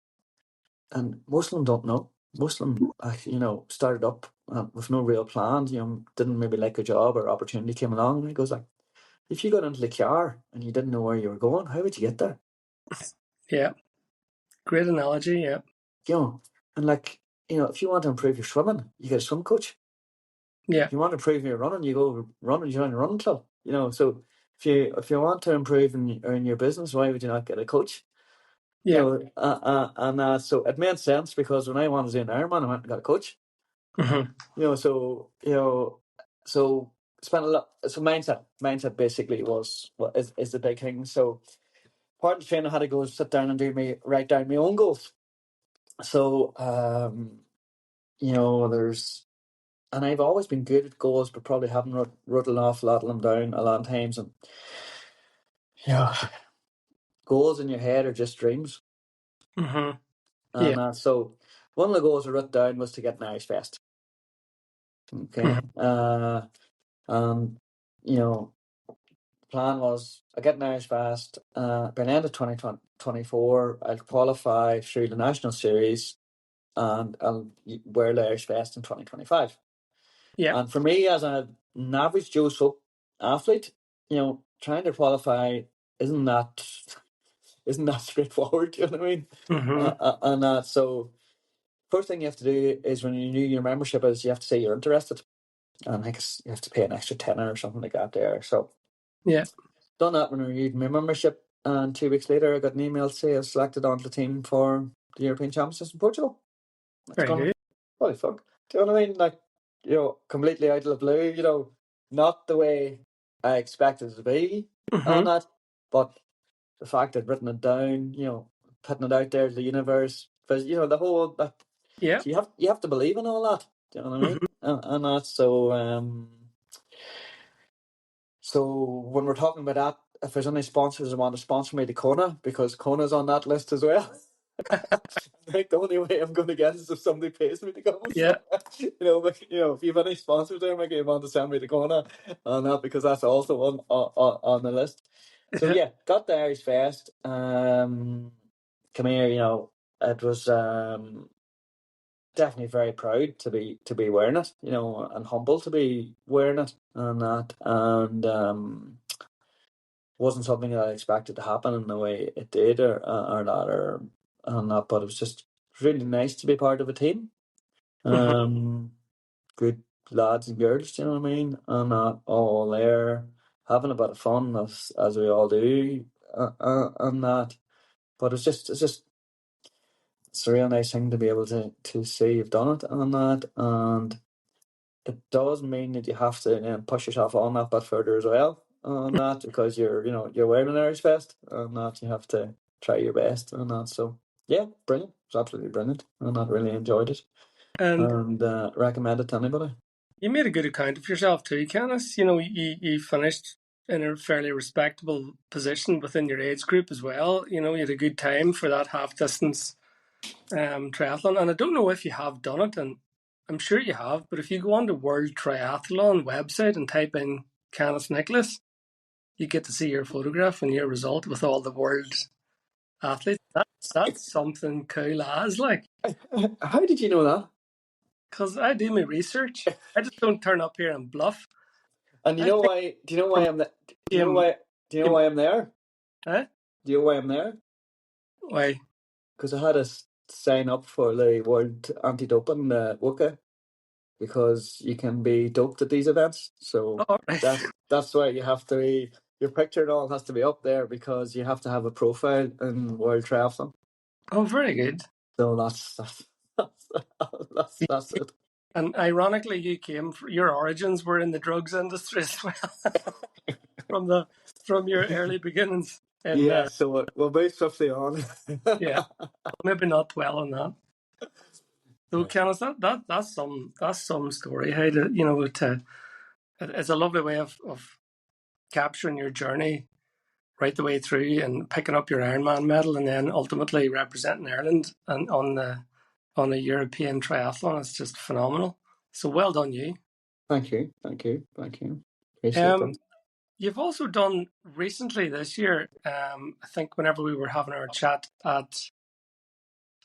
S2: And most of them don't know. Most of them, started up with no real plans. Didn't maybe like a job or opportunity came along. And he goes like, if you got into the car and you didn't know where you were going, how would you get there?
S1: Yeah, great analogy. Yeah,
S2: You know, and like, if you want to improve your swimming, you get a swim coach.
S1: yeah,
S2: If you want to improve your running, you go run and join a running club. So if you want to improve in your business, why would you not get a coach?
S1: yeah.
S2: And so it made sense, because when I wanted to do an Ironman, I went and got a coach.
S1: Mm-hmm.
S2: So spent a lot. So mindset basically was what is the big thing. So part of the training I had to go sit down and write down my own goals. So there's, and I've always been good at goals, but probably haven't wrote an awful lot of them down a lot of times. And yeah, goals in your head are just dreams.
S1: Mm-hmm. Yeah.
S2: And so one of the goals I wrote down was to get an Irish Fest. Okay.
S1: Mm-hmm.
S2: And plan was I get an Irish Fast. By the end of 2024, I'll qualify through the national series, and I'll wear the Irish vest in 2025.
S1: Yeah.
S2: And for me, as an average Joe Soap athlete, trying to qualify isn't that isn't that straightforward. Do you know what I mean?
S1: Mm-hmm.
S2: And so first thing you have to do is when you renew your membership is you have to say you're interested, and I guess you have to pay an extra tenner or something like that there. So
S1: Yeah.
S2: done that when I renewed my membership, and 2 weeks later I got an email to say I was selected onto the team for the European Championships in Portugal. That's
S1: Very
S2: gone.
S1: good.
S2: Holy fuck! Do you know what I mean? Like, completely out of the blue. Not the way I expected it to be on
S1: Mm-hmm.
S2: that, but the fact I'd written it down, putting it out there to the universe, because the whole that.
S1: Yeah.
S2: So you have to believe in all that. Do you know what I mean?
S1: Mm-hmm.
S2: And that's so. So when we're talking about that, if there's any sponsors that want to sponsor me to Kona, because Kona's on that list as well. Like the only way I'm going to get is if somebody pays me to go.
S1: Yeah.
S2: So if you have any sponsors there, maybe you want to send me to Kona on that, because that's also on the list. So
S1: Yeah.
S2: yeah, got the Irish Fest. Come here, it was definitely very proud to be wearing it, and humble to be wearing it and that, and wasn't something that I expected to happen in the way it did, or that, but it was just really nice to be part of a team.
S1: Mm-hmm.
S2: Good lads and girls, do you know what I mean? And all there having a bit of fun as we all do, and that. But it's a real nice thing to be able to say you've done it and that, and it does mean that you have to push yourself on that bit further as well on that, because you're wearing an Irish vest and that you have to try your best and that. So yeah, brilliant. It's absolutely brilliant, and I really enjoyed it,
S1: And
S2: and recommend it to anybody.
S1: you made a good account of yourself too, Canice. You finished in a fairly respectable position within your age group as well. You had a good time for that half distance triathlon. And I don't know if you have done it, and I'm sure you have, but if you go on the World Triathlon website and type in Canice Nicholas, you get to see your photograph and your result with all the world athletes. That's something cool as like,
S2: How did you know that?
S1: because I do my research. I just don't turn up here and bluff.
S2: And you
S1: I
S2: know
S1: think
S2: why? Do you know
S1: from
S2: why I'm there? Do you know
S1: game,
S2: why? Do you know
S1: game
S2: why I'm there?
S1: eh?
S2: Do you know why I'm there?
S1: Why?
S2: Because I had to sign up for the World Anti-Doping WOCA, because you can be doped at these events. So
S1: Oh, right.
S2: that's why you have to be, your picture and all has to be up there, because you have to have a profile in World Triathlon.
S1: Oh, very good.
S2: So that's it.
S1: And ironically, your origins were in the drugs industry as well, from the from your early beginnings. And
S2: Yeah. So we'll move swiftly on.
S1: yeah, maybe not dwell on that. So, Kenneth, that's some story. How to it's a lovely way of capturing your journey right the way through and picking up your Ironman medal, and then ultimately representing Ireland and on a European triathlon. It's just phenomenal. So well done, you.
S2: Thank you, thank you, thank you. Appreciate
S1: Um,
S2: that.
S1: you've also done recently this year. I think whenever we were having our chat at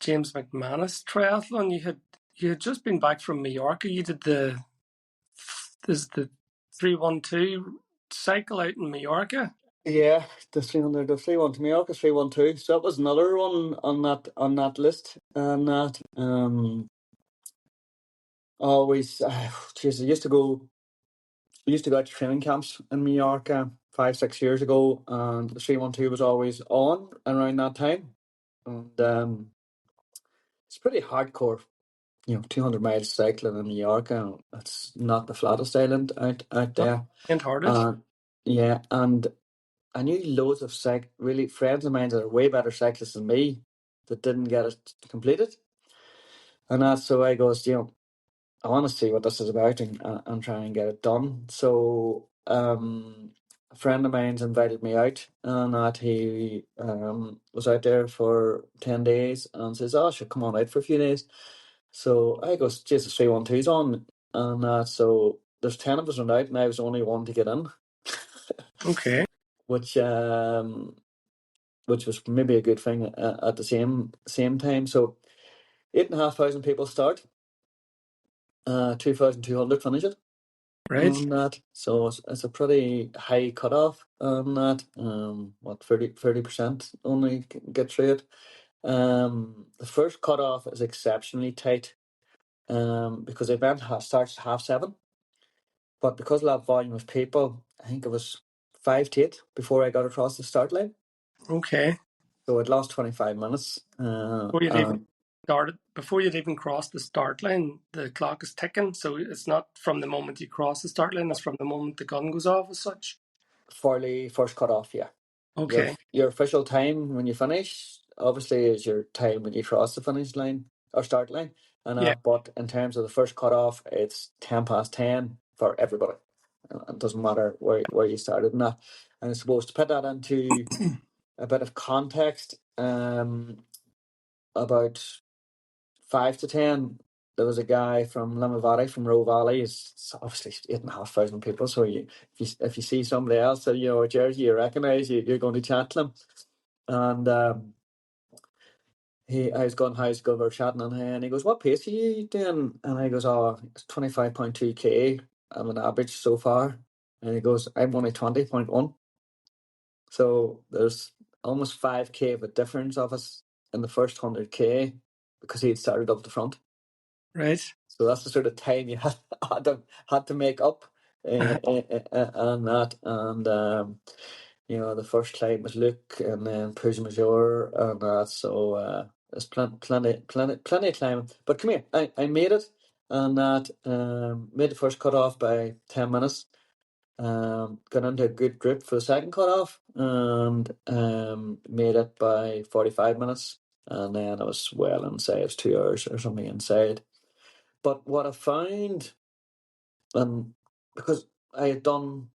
S1: James McManus triathlon, you had just been back from Mallorca. You did the 312 cycle out in Mallorca.
S2: Yeah, the 3-1 to Mallorca, 3-1-2. So that was another one on that list, and that always. Jeez, I used to go out to training camps in Mallorca 5-6 years ago, and the 3-1-2 was always on around that time, and it's pretty hardcore. 200 miles cycling in Mallorca. It's not the flattest island out
S1: Not
S2: there,
S1: faint-hearted.
S2: and yeah, and I knew loads of really friends of mine that are way better cyclists than me that didn't get it completed, and that's so I goes, I want to see what this is about, and try and get it done. So a friend of mine's invited me out, and that he was out there for 10 days and says, "Oh, I should come on out for a few days." So I goes, "Jesus, 3-1-2's on," and that so there's 10 of us went out, and I was the only one to get in,
S1: Okay.
S2: which which was maybe a good thing at the same time. So 8,500 people start. 2,200 finish it
S1: Right.
S2: on that. So it's a pretty high cutoff on that. What 30% only get through it. The first cutoff is exceptionally tight. Because the event starts at 7:30, but because of that volume of people, I think it was 5 to 8 before I got across the start line.
S1: Okay.
S2: So it lost 25 minutes.
S1: Before you'd even started, before you'd even crossed the start line, the clock is ticking. So it's not from the moment you cross the start line; it's from the moment the gun goes off, as such.
S2: For the first cutoff, yeah.
S1: Okay.
S2: Your official time when you finish, obviously, is your time when you cross the finish line or start line.
S1: Yeah.
S2: But in terms of the first cutoff, it's 10 past 10 for everybody. It doesn't matter where you started in that. And I suppose to put that into a bit of context, about 5 to 10, there was a guy from Limavady, from Roe Valley. It's obviously 8,500 people. So if you see somebody else, a jersey you recognise, you're going to chat to them. And I was going, how's good, we're chatting, and he goes, what pace are you doing? And I goes, oh, it's 25.2k. I'm an average so far. And he goes, I'm only 20.1. So there's almost 5k of a difference of us in the first 100k because he had started up the front.
S1: Right.
S2: So that's the sort of time you had to make up on that. And the first climb was Luke, and then Puig Major, and that. So there's plenty of climbing. But come here, I made it, and that made the first cut off by 10 minutes. Got into a good grip for the second cut off, and made it by 45 minutes. And then I was well inside, it was 2 hours or something inside. But what I found, because I had done,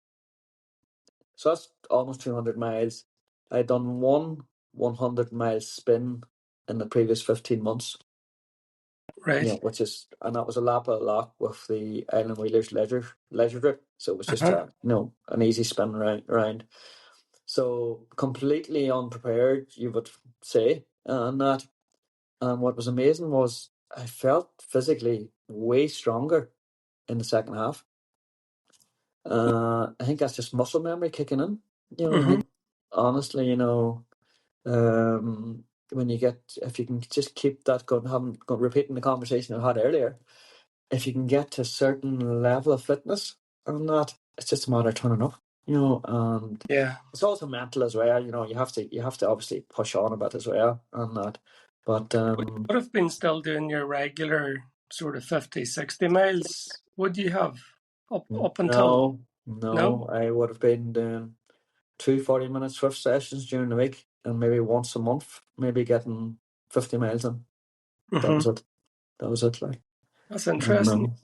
S2: so that's almost 200 miles. I had done one 100-mile spin in the previous 15 months.
S1: Right.
S2: And that was a lap of the lock with the Island Wheelers leisure trip. So it was just an easy spin round. So completely unprepared, you would say, and that. And what was amazing was I felt physically way stronger in the second half. I think that's just muscle memory kicking in. I think honestly, when if you can just keep that going, repeating the conversation I had earlier, if you can get to a certain level of fitness and that, it's just a matter of turning up, and
S1: Yeah.
S2: it's also mental as well. You have to obviously push on a bit as well and that. But
S1: Would have been still doing your regular sort of 50, 60 miles, would you have up until no?
S2: no, I would have been doing 2 40-minute Swift sessions during the week, and maybe once a month, maybe getting 50 miles in. That was it. Like.
S1: That's interesting.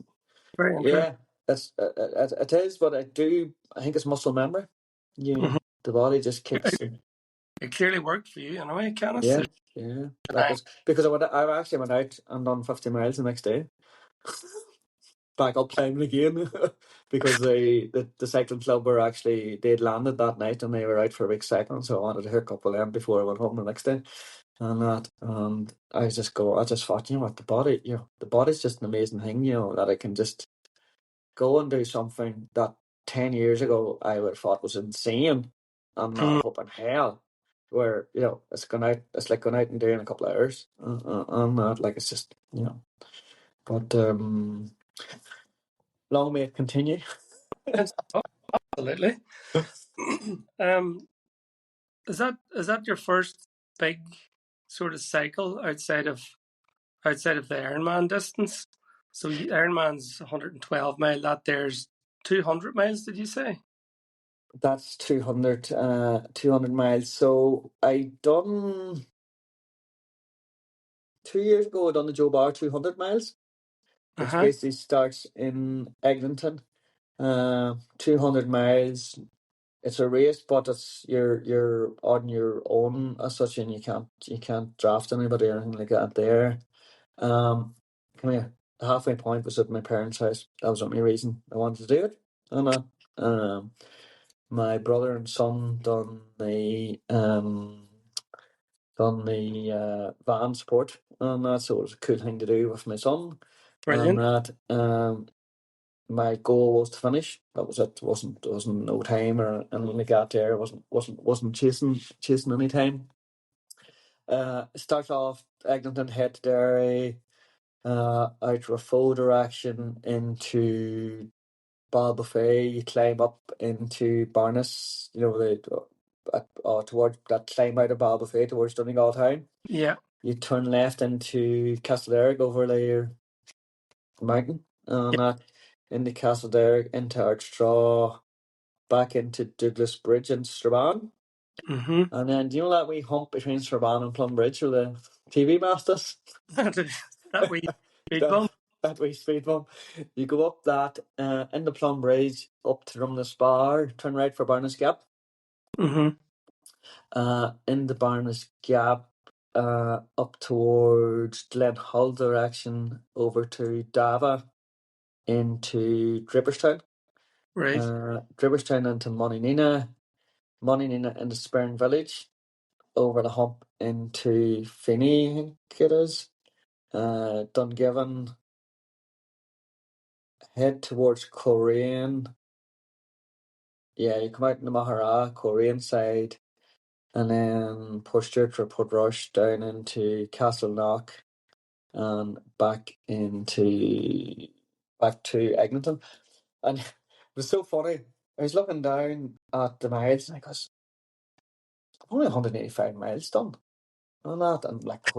S1: Very interesting.
S2: Yeah, it is, but I think it's muscle memory. The body just kicks.
S1: It clearly worked for you anyway,
S2: Yeah,
S1: Canice.
S2: yeah. Like it's because I actually went out and done 50 miles the next day. Back up climbing again because the cycling club they'd landed that night and they were out for a week cycling, so I wanted to hook up with them before I went home the next day and that. And I just thought, what, the body's just an amazing thing, that I can just go and do something that 10 years ago I would have thought was insane and not a hope in hell, where it's like going out and doing a couple of hours and that, like, it's just, but long may it continue.
S1: Absolutely. Is that your first big sort of cycle outside of the Ironman distance? So Ironman's 112 mile. That there's 200 miles. Did you say?
S2: That's 200 miles. So I done 2 years ago. I done the Joe Bar 200 miles, which basically starts in Eglinton. 200 miles. It's a race, but you're on your own as such, and you can't draft anybody or anything like that there. Come here. The halfway point was at my parents' house. That was the only reason I wanted to do it. And my brother and son done the done the van sport and that, so it was a cool thing to do with my son. And
S1: Brilliant.
S2: that my goal was to finish. That was it. Wasn't no time or anything like that there. Wasn't chasing any time. Start off Eglinton, head to Derry, out Rafo direction into Ballbuffet. You climb up into Barnes, towards that climb out of Ballbuffet towards Donegal town.
S1: Yeah.
S2: You turn left into Castleberg over the mountain, and
S1: Yeah.
S2: that into Castleberg, into Archstraw, back into Douglas Bridge in Strabane.
S1: Mm-hmm.
S2: And then, do you know that wee hump between Strabane and Plum Bridge where the TV mast is?
S1: That wee speed
S2: that,
S1: bump.
S2: that wee speed bump. You go up that, in the Plum Bridge, up to Rumness Bar, turn right for Barnes Gap.
S1: Mm-hmm.
S2: In the Barnes Gap, up towards Glen Hull direction, over to Dava, into Dribberstown.
S1: Right.
S2: Dribberstown into Moninina into Spurn Village, over the hump into Finney, I think it is. Dungiven, head towards Coleraine. Yeah, you come out in the Mahara, Coleraine side, and then push straight for Pudrush down into Castleknock and back to Eglinton. And it was so funny. I was looking down at the miles and I goes, only 185 miles done. And that, and like the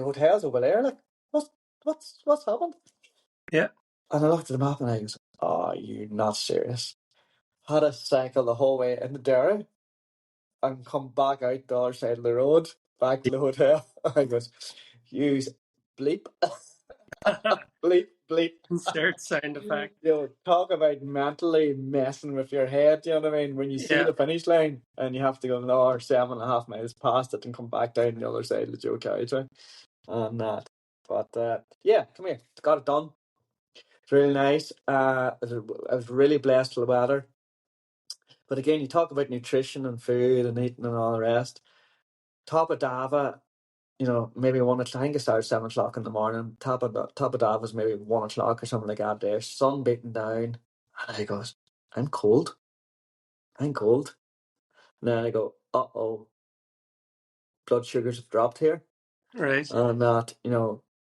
S2: hotels over there, like what's happened?
S1: Yeah.
S2: And I looked at the map and I goes, "Oh, you're not serious." Had to cycle the whole way into Derry and come back out the other side of the road, back to the hotel. I goes, "Use bleep, bleep, bleep."
S1: Insert sound effect.
S2: Talk about mentally messing with your head. You know what I mean? When you see
S1: Yeah.
S2: the finish line and you have to go another 7.5 miles past it and come back down the other side of the Joe Carriage and that. But yeah, come here. Got it done. It's really nice. I was really blessed with the weather. But again, you talk about nutrition and food and eating and all the rest. Top of Dava, maybe 1 o'clock. I think it starts 7 o'clock in the morning. Top of Dava is maybe 1 o'clock or something like that. There, sun beating down, and I goes, I'm cold. I'm cold. And then I go, oh, blood sugars have dropped here,
S1: Right.
S2: and that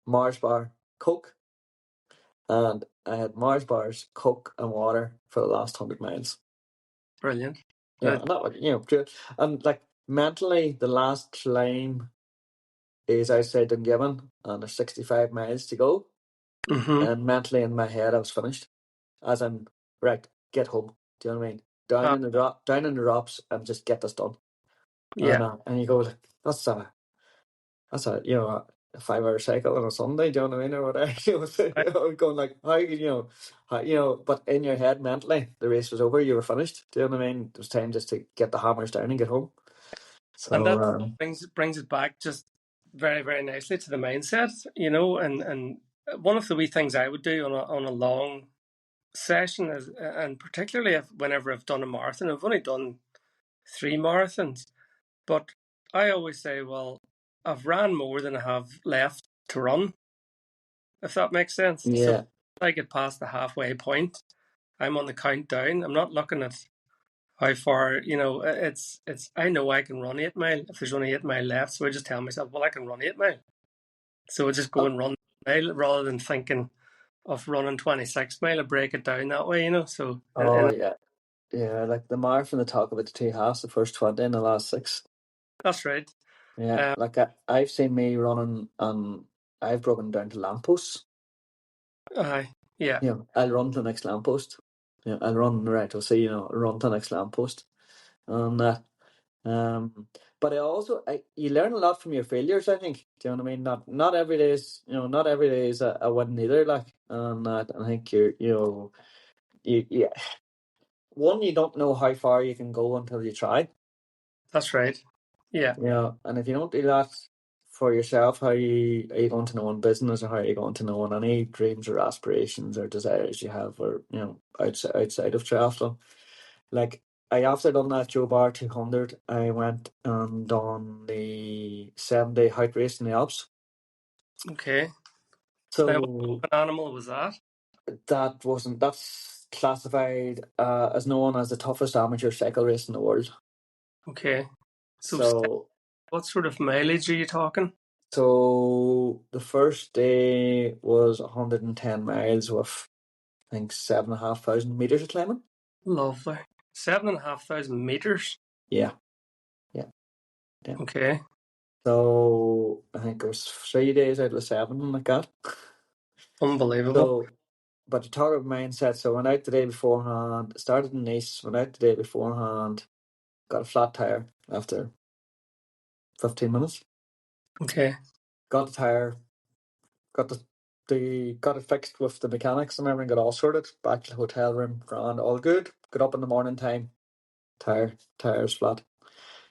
S2: Mars bar, Coke, and I had Mars bars, Coke, and water for the last 100 miles.
S1: Brilliant.
S2: And that was and like mentally, the last climb is outside Dungiven, and there's 65 miles to go.
S1: Mm-hmm.
S2: And mentally in my head, I was finished. As I'm right, get home. Do you know what I mean? Down in the drops, and just get this done.
S1: Yeah.
S2: And you go, like, that's a 5 hour cycle on a Sunday. Do you know what I mean, or whatever? Going like, but in your head, mentally, the race was over. You were finished. Do you know what I mean? It was time just to get the hammers down and get home.
S1: And
S2: So
S1: that brings it back just very, very nicely to the mindset, and one of the wee things I would do on a long session is, and particularly whenever I've done a marathon, I've only done 3 marathons, but I always say, well, I've ran more than I have left to run, if that makes sense. So if
S2: yeah.
S1: I get past the halfway point, I'm on the countdown. I'm not looking at how far, it's I know I can run 8 mile if there's only 8 mile left. So I just tell myself, well, I can run 8 mile. So I just go
S2: Oh,
S1: and run 8 mile rather than thinking of running 26 mile. I break it down that way, So
S2: oh yeah. Yeah, like the marathon, they talk about the two halves, the first 20 and the last six.
S1: that's right.
S2: Yeah,
S1: Um,
S2: like I've seen me running, I've broken down to lampposts.
S1: yeah.
S2: I'll run to the next lamppost. I'll run, right, I'll say, run to the next lamppost. And but you learn a lot from your failures, I think. Do you know what I mean? Not every day is, not every day is a win either, like, and that, I think you one, you don't know how far you can go until you try.
S1: That's right. Yeah,
S2: And if you don't do that for yourself, how are you going to know in business, or how are you going to know in any dreams or aspirations or desires you have, or outside of triathlon? Like, after done that Joe Bar 200, I went and done the 7-day hike race in the Alps.
S1: Okay. Now,
S2: So
S1: what animal was that?
S2: that's classified as known as the toughest amateur cycle race in the world.
S1: Okay. So,
S2: So
S1: what sort of mileage are you talking?
S2: so the first day was 110 miles with I think 7,500 meters of climbing.
S1: Lovely. 7,500 meters.
S2: Yeah, yeah, yeah.
S1: Okay.
S2: So I think it was 3 days out of the 7 like that.
S1: Unbelievable.
S2: So, but the target mindset. So went out the day beforehand. Started in Nice. Went out the day beforehand. Got a flat tire after 15 minutes.
S1: Okay.
S2: Got the tire. Got got it fixed with the mechanics and everything. Got all sorted. Back to the hotel room. Grand. All good. Got up in the morning time. Tire's flat.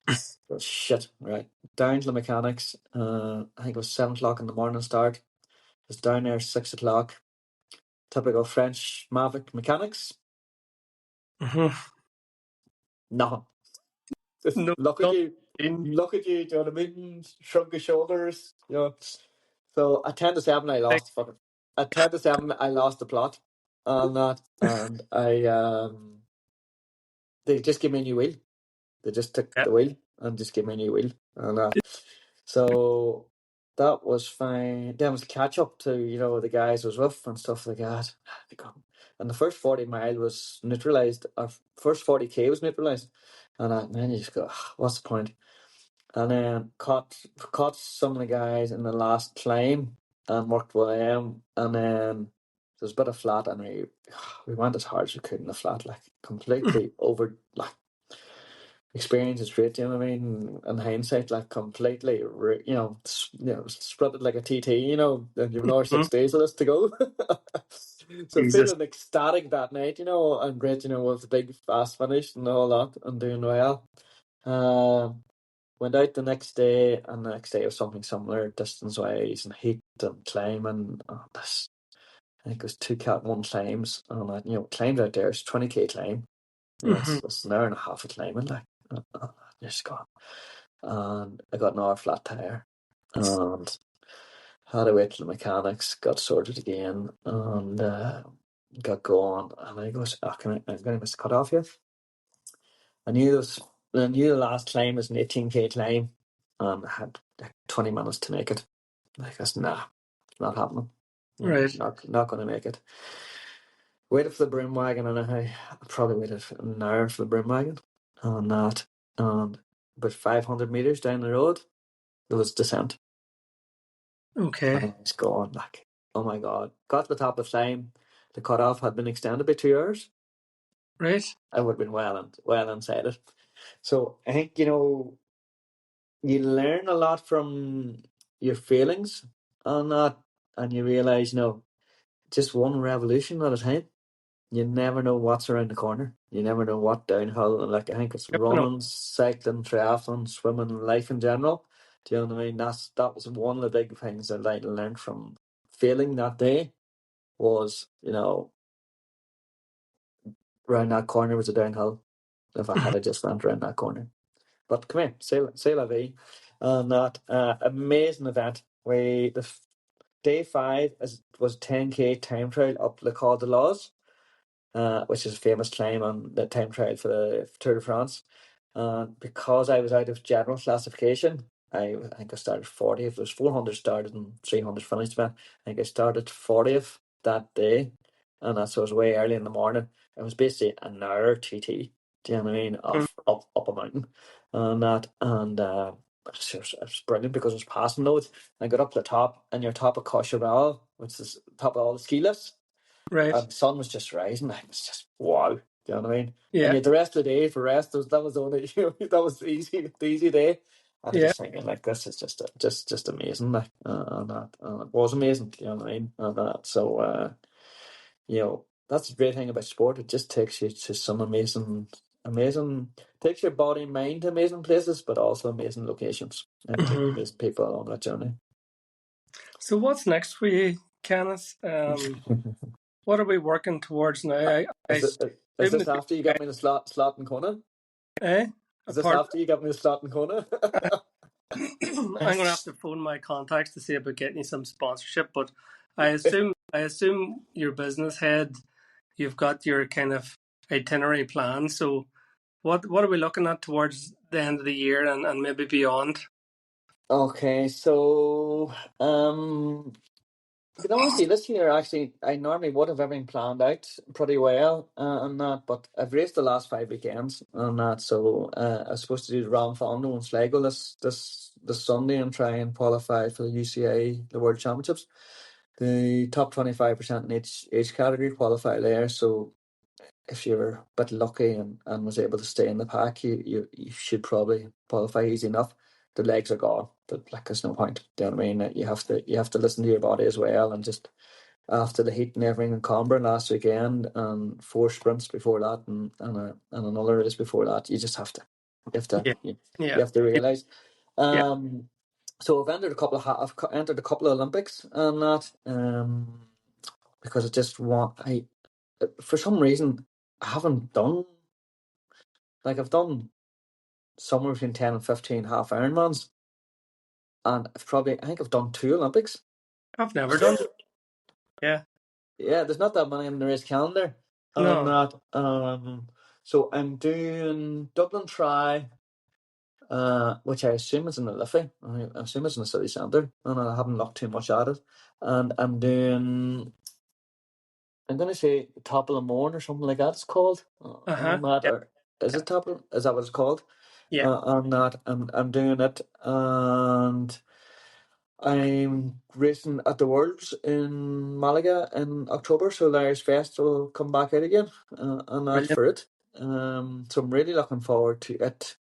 S2: Oh, shit. Right. Down to the mechanics. I think it was 7 o'clock in the morning start. Was down there 6 o'clock. Typical French Mavic mechanics.
S1: Hmm.
S2: Nothing. Just
S1: No,
S2: look at you.
S1: nothing.
S2: Look at you. Do you know what I mean? Shrug your shoulders. You know. So at 10 to 7, I lost fucking. At 10 to 7, I lost the plot on that, and they just gave me a new wheel. They just took
S1: Yeah.
S2: the wheel and just gave me a new wheel on that. So that was fine. Then was catch up to the guys I was with and stuff like that. And the first 40 mile was neutralized. Our first 40K was neutralized, and then you just go, "Ah, what's the point?" And then caught some of the guys in the last climb and worked with them. And then there was a bit of flat, and we went as hard as we could in the flat, like completely over. Like experience is great, you know what I mean? In hindsight, like completely, split it like a TT, and you've another
S1: Mhm.
S2: 6 days of this to go. So
S1: Jesus.
S2: feeling ecstatic that night, and great, with the big fast finish and all that, and doing well. Went out the next day, and the next day was something similar, distance wise and heat and climbing. I think it was 2 Cat 1 climbs, and climbed out there. It's 20K climb.
S1: Hmm.
S2: It's an hour and a half of climbing, like just gone. And I got another flat tire, and had to wait till the mechanics got sorted again, and got going. And I goes, oh, I'm going to miss the cut off here. I knew this. I knew the last climb was an 18K climb, and I had like 20 minutes to make it. Like that's not happening.
S1: Right.
S2: Not going to make it. Waited for the broom wagon, and I probably waited an hour for the broom wagon, and that, and about 500 meters down the road, there was descent.
S1: Okay.
S2: And I was going like, oh my god! Got to the top of the climb. The cutoff had been extended by 2 hours.
S1: Right.
S2: I would have been well inside it. So I think you learn a lot from your feelings on that, and you realize, just one revolution at a time. You never know what's around the corner. You never know what downhill. And like I think it's
S1: Yep, I know.
S2: running, cycling, triathlon, swimming, life in general. Do you know what I mean? That was one of the big things that I learned from failing that day. Was around that corner was a downhill. If I had just went around that corner. But come here, say la vie, and that amazing event. Day 5 was 10K time trial up Le Col de Laz, which is a famous climb on the time trial for the Tour de France. And because I was out of general classification, I think I started 40th. There was 400 started and 300 finished. Man, I think I started 40th that day, and that's so it was way early in the morning. It was basically an hour TT. Do you know what I mean?
S1: Mm.
S2: Up a mountain, and that and. It was brilliant because it was passing loads. I got up to the top, and you're top of Courchevel, which is top of all the ski lifts,
S1: Right.
S2: and the sun was just rising. It was just wow. Do you know what I mean? And
S1: Yeah.
S2: yet the rest of the day for rest, that was the only that was the easy day. And I
S1: Yeah.
S2: just thinking like this is just amazing. Like and that it was amazing. Do you know what I mean? And that that's the great thing about sport. It just takes you to some amazing takes your body and mind to amazing places, but also amazing locations and take
S1: Hmm.
S2: amazing people on that journey.
S1: So, what's next for you, Canice? What are we working towards now? I
S2: Is it? Is
S1: Same
S2: this
S1: with you
S2: after you
S1: guys,
S2: got me the slot in Kona?
S1: eh?
S2: Is this
S1: Apart,
S2: after you got me the slot in Kona?
S1: I'm gonna have to phone my contacts to see about getting you some sponsorship. But I assume your business head, you've got your kind of itinerary plan. So what are we looking at towards the end of the year and maybe beyond?
S2: Okay, so to be honest with you, this year actually I normally would have everything planned out pretty well on that, but I've raced the last 5 weekends on that, so I was supposed to do the Ram Fondo and Sligo this Sunday and try and qualify for the UCI the World Championships. The top 25% in each category qualify there, so if you're a bit lucky and was able to stay in the pack, you should probably qualify easy enough. The legs are gone. Like there's no point. Do you know what I mean? You have to listen to your body as well, and just after the heat and everything in Canberra last weekend, and 4 sprints before that, and another race before that, you just have to you have to
S1: Yeah,
S2: you, you
S1: yeah,
S2: have to realize.
S1: yeah.
S2: So I've entered a couple of Olympics and that because I just want I for some reason I haven't done I've done somewhere between 10 and 15 half Ironmans, and I think I've done 2 Olympics.
S1: I've never done. Yeah,
S2: Yeah, there's not that many in the race calendar. And
S1: no.
S2: that so I'm doing Dublin Try, which I assume is in the Liffey. I assume it's in the city centre, and I haven't looked too much at it. And I'm gonna say Top of the Morn or something like that it's called.
S1: Uh huh.
S2: On that,
S1: Yeah,
S2: or is it is that what it's called?
S1: yeah.
S2: On that, I'm doing it, and I'm racing at the Worlds in Malaga in October, so Larry's Fest will come back out again, and that
S1: Brilliant.
S2: for it. So I'm really looking forward to it.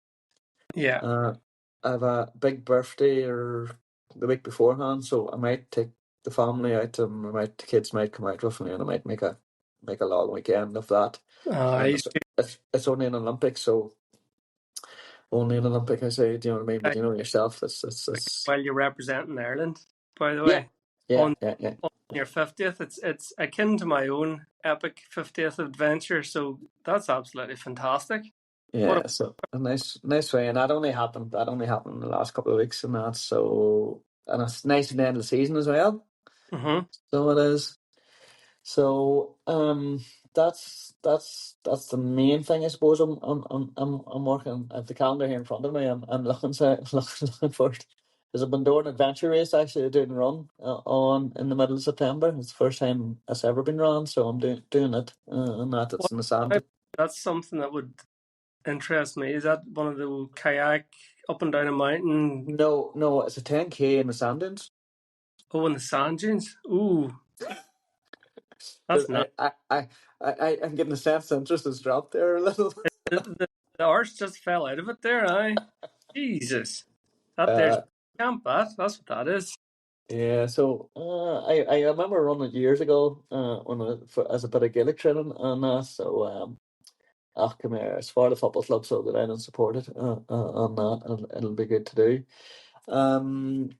S1: Yeah.
S2: Uh, I have a big birthday or the week beforehand, so I might take the family out, and the kids might come out with me, and I might make a long weekend of that. And
S1: I
S2: it's only an Olympic, so only an Olympic. I say, do you know what I mean? But you know yourself, it's
S1: while you're representing Ireland, by the
S2: yeah,
S1: way,
S2: yeah,
S1: on
S2: yeah, yeah.
S1: on your 50th, it's akin to my own epic 50th adventure. So that's absolutely fantastic. What
S2: Yeah, so a nice way, and that only happened in the last couple of weeks, and that so, and it's nice at the end of the season as well.
S1: mm-hmm.
S2: So it is. So that's the main thing I suppose. I'm working. I have the calendar here in front of me. I'm looking forward. There's a Bundoran adventure race actually doing run on in the middle of September. It's the first time it's ever been run, so I'm doing it, and that it's
S1: What
S2: in the sand.
S1: that's something that would interest me. Is that one of the kayak up and down a mountain?
S2: No, it's a 10K in the sand dunes.
S1: Oh, in the sand dunes. Ooh, that's not.
S2: I'm getting a sense interest has dropped there a little.
S1: The arse just fell out of it there. Jesus, that there's
S2: Uh,
S1: camp. That's what that is.
S2: yeah, so I remember running it years ago as a bit of Gaelic training and so come here, it's for the football club, so that I don't support it on that, and it'll be good to do. Um,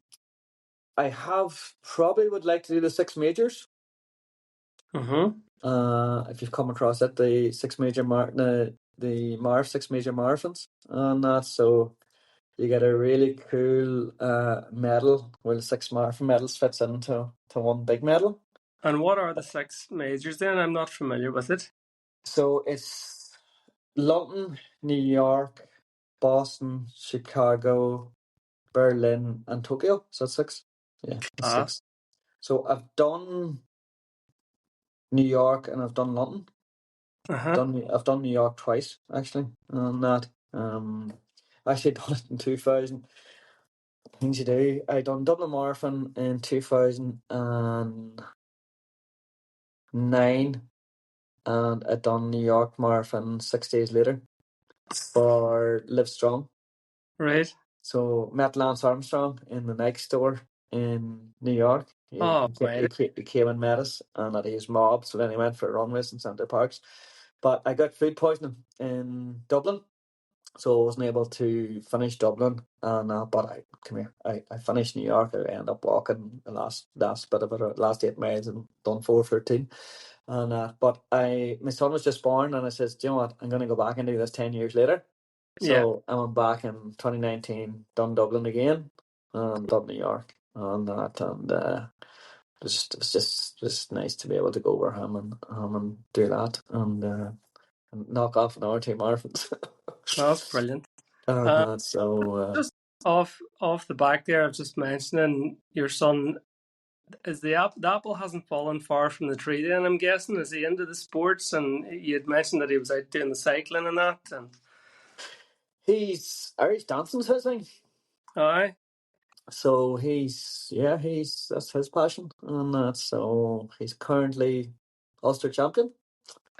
S2: I have probably would like to do the six majors.
S1: Mm-hmm.
S2: If you've come across it, the six major marathons and that, so you get a really cool medal where the six marathon medals fits into one big medal.
S1: And what are the six majors then? I'm not familiar with it.
S2: So it's London, New York, Boston, Chicago, Berlin, and Tokyo. So that's six. Yeah, that's
S1: Class.
S2: six. So I've done New York and I've done London.
S1: Uh-huh.
S2: I've done New York twice actually, and that actually done it in 2000. Things you do. I done Dublin Marathon in 2009, and I done New York Marathon 6 days later for Live Strong.
S1: Right.
S2: So met Lance Armstrong in the Nike store in New York. He,
S1: Oh,
S2: he, ca-
S1: right.
S2: he, ca- he came and met us, and at his mob. So then he went for a run with in Centre Parks. But I got food poisoning in Dublin, so I wasn't able to finish Dublin. And but I come here. I finished New York. I ended up walking the last bit of it, last 8 miles, and done 4:13. And but my son was just born, and I says, "Do you know what? I'm going to go back and do this 10 years later."
S1: Yeah.
S2: So I went back in 2019, done Dublin again, and done New York, and it was just nice to be able to go over him and do that, and knock off an hour 2 marathons.
S1: No, that's brilliant.
S2: And
S1: Uh,
S2: that so
S1: just off the back there, I was just mentioning your son. Is the apple hasn't fallen far from the tree? Then I'm guessing, is he into the sports? And you had mentioned that he was out doing the cycling and that. And
S2: he's Irish dancing's his thing.
S1: aye,
S2: So he's that's his passion, and that so he's currently Ulster champion.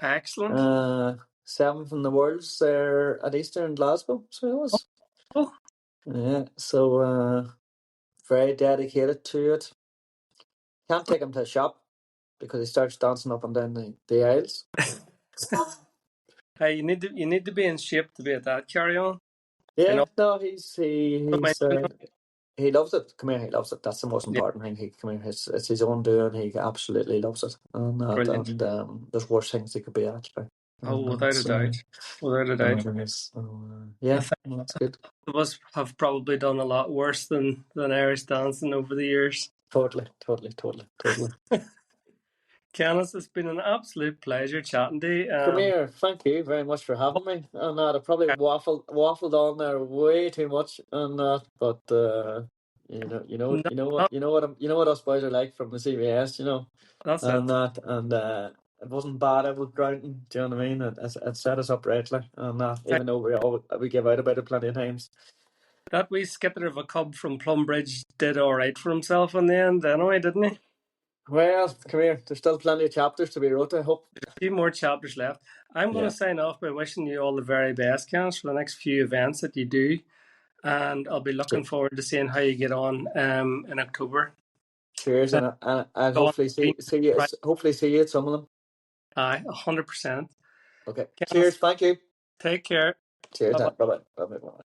S1: excellent.
S2: Uh, Seventh in the worlds there at Easter in Glasgow. So it was.
S1: Oh,
S2: Yeah. So very dedicated to it. Can't take him to a shop because he starts dancing up and down the aisles.
S1: hey, you need to be in shape to be at that. Carry on. You
S2: Yeah,
S1: know,
S2: no, he loves it. Come here, he loves it. That's the most
S1: yeah,
S2: important thing. He come here, it's his own doing. He absolutely loves it,
S1: brilliant.
S2: and there's worse things he could be actually.
S1: Oh,
S2: And
S1: without a doubt, without a doubt.
S2: there is. So,
S1: I
S2: yeah,
S1: think
S2: no, that's good.
S1: of us have probably done a lot worse than Irish dancing over the years.
S2: Totally, totally, totally, totally.
S1: Canice, it's been an absolute pleasure chatting to you.
S2: Come here. Thank you very much for having me. And I probably waffled on there way too much on that, but
S1: No,
S2: you know what us boys are like from the CBS,
S1: that's
S2: and
S1: it.
S2: that, and it wasn't bad. I was grounding. Do you know what I mean? It set us up rightly, and that even though we give out about it plenty of times.
S1: That wee skitter of a cub from Plumbridge did all right for himself in the end, anyway, didn't he?
S2: Well, come here. There's still plenty of chapters to be wrote, I hope.
S1: A few more chapters left. I'm going to
S2: Yeah.
S1: sign off by wishing you all the very best, Canice, for the next few events that you do, and I'll be looking forward to seeing how you get on in October.
S2: Cheers, and I'll
S1: Go on.
S2: hopefully
S1: Right.
S2: see you at some of them.
S1: Aye, 100%.
S2: Okay.
S1: Canice,
S2: Cheers. Thank you.
S1: take care.
S2: Cheers.
S1: Bye bye.
S2: Bye bye. Bye bye.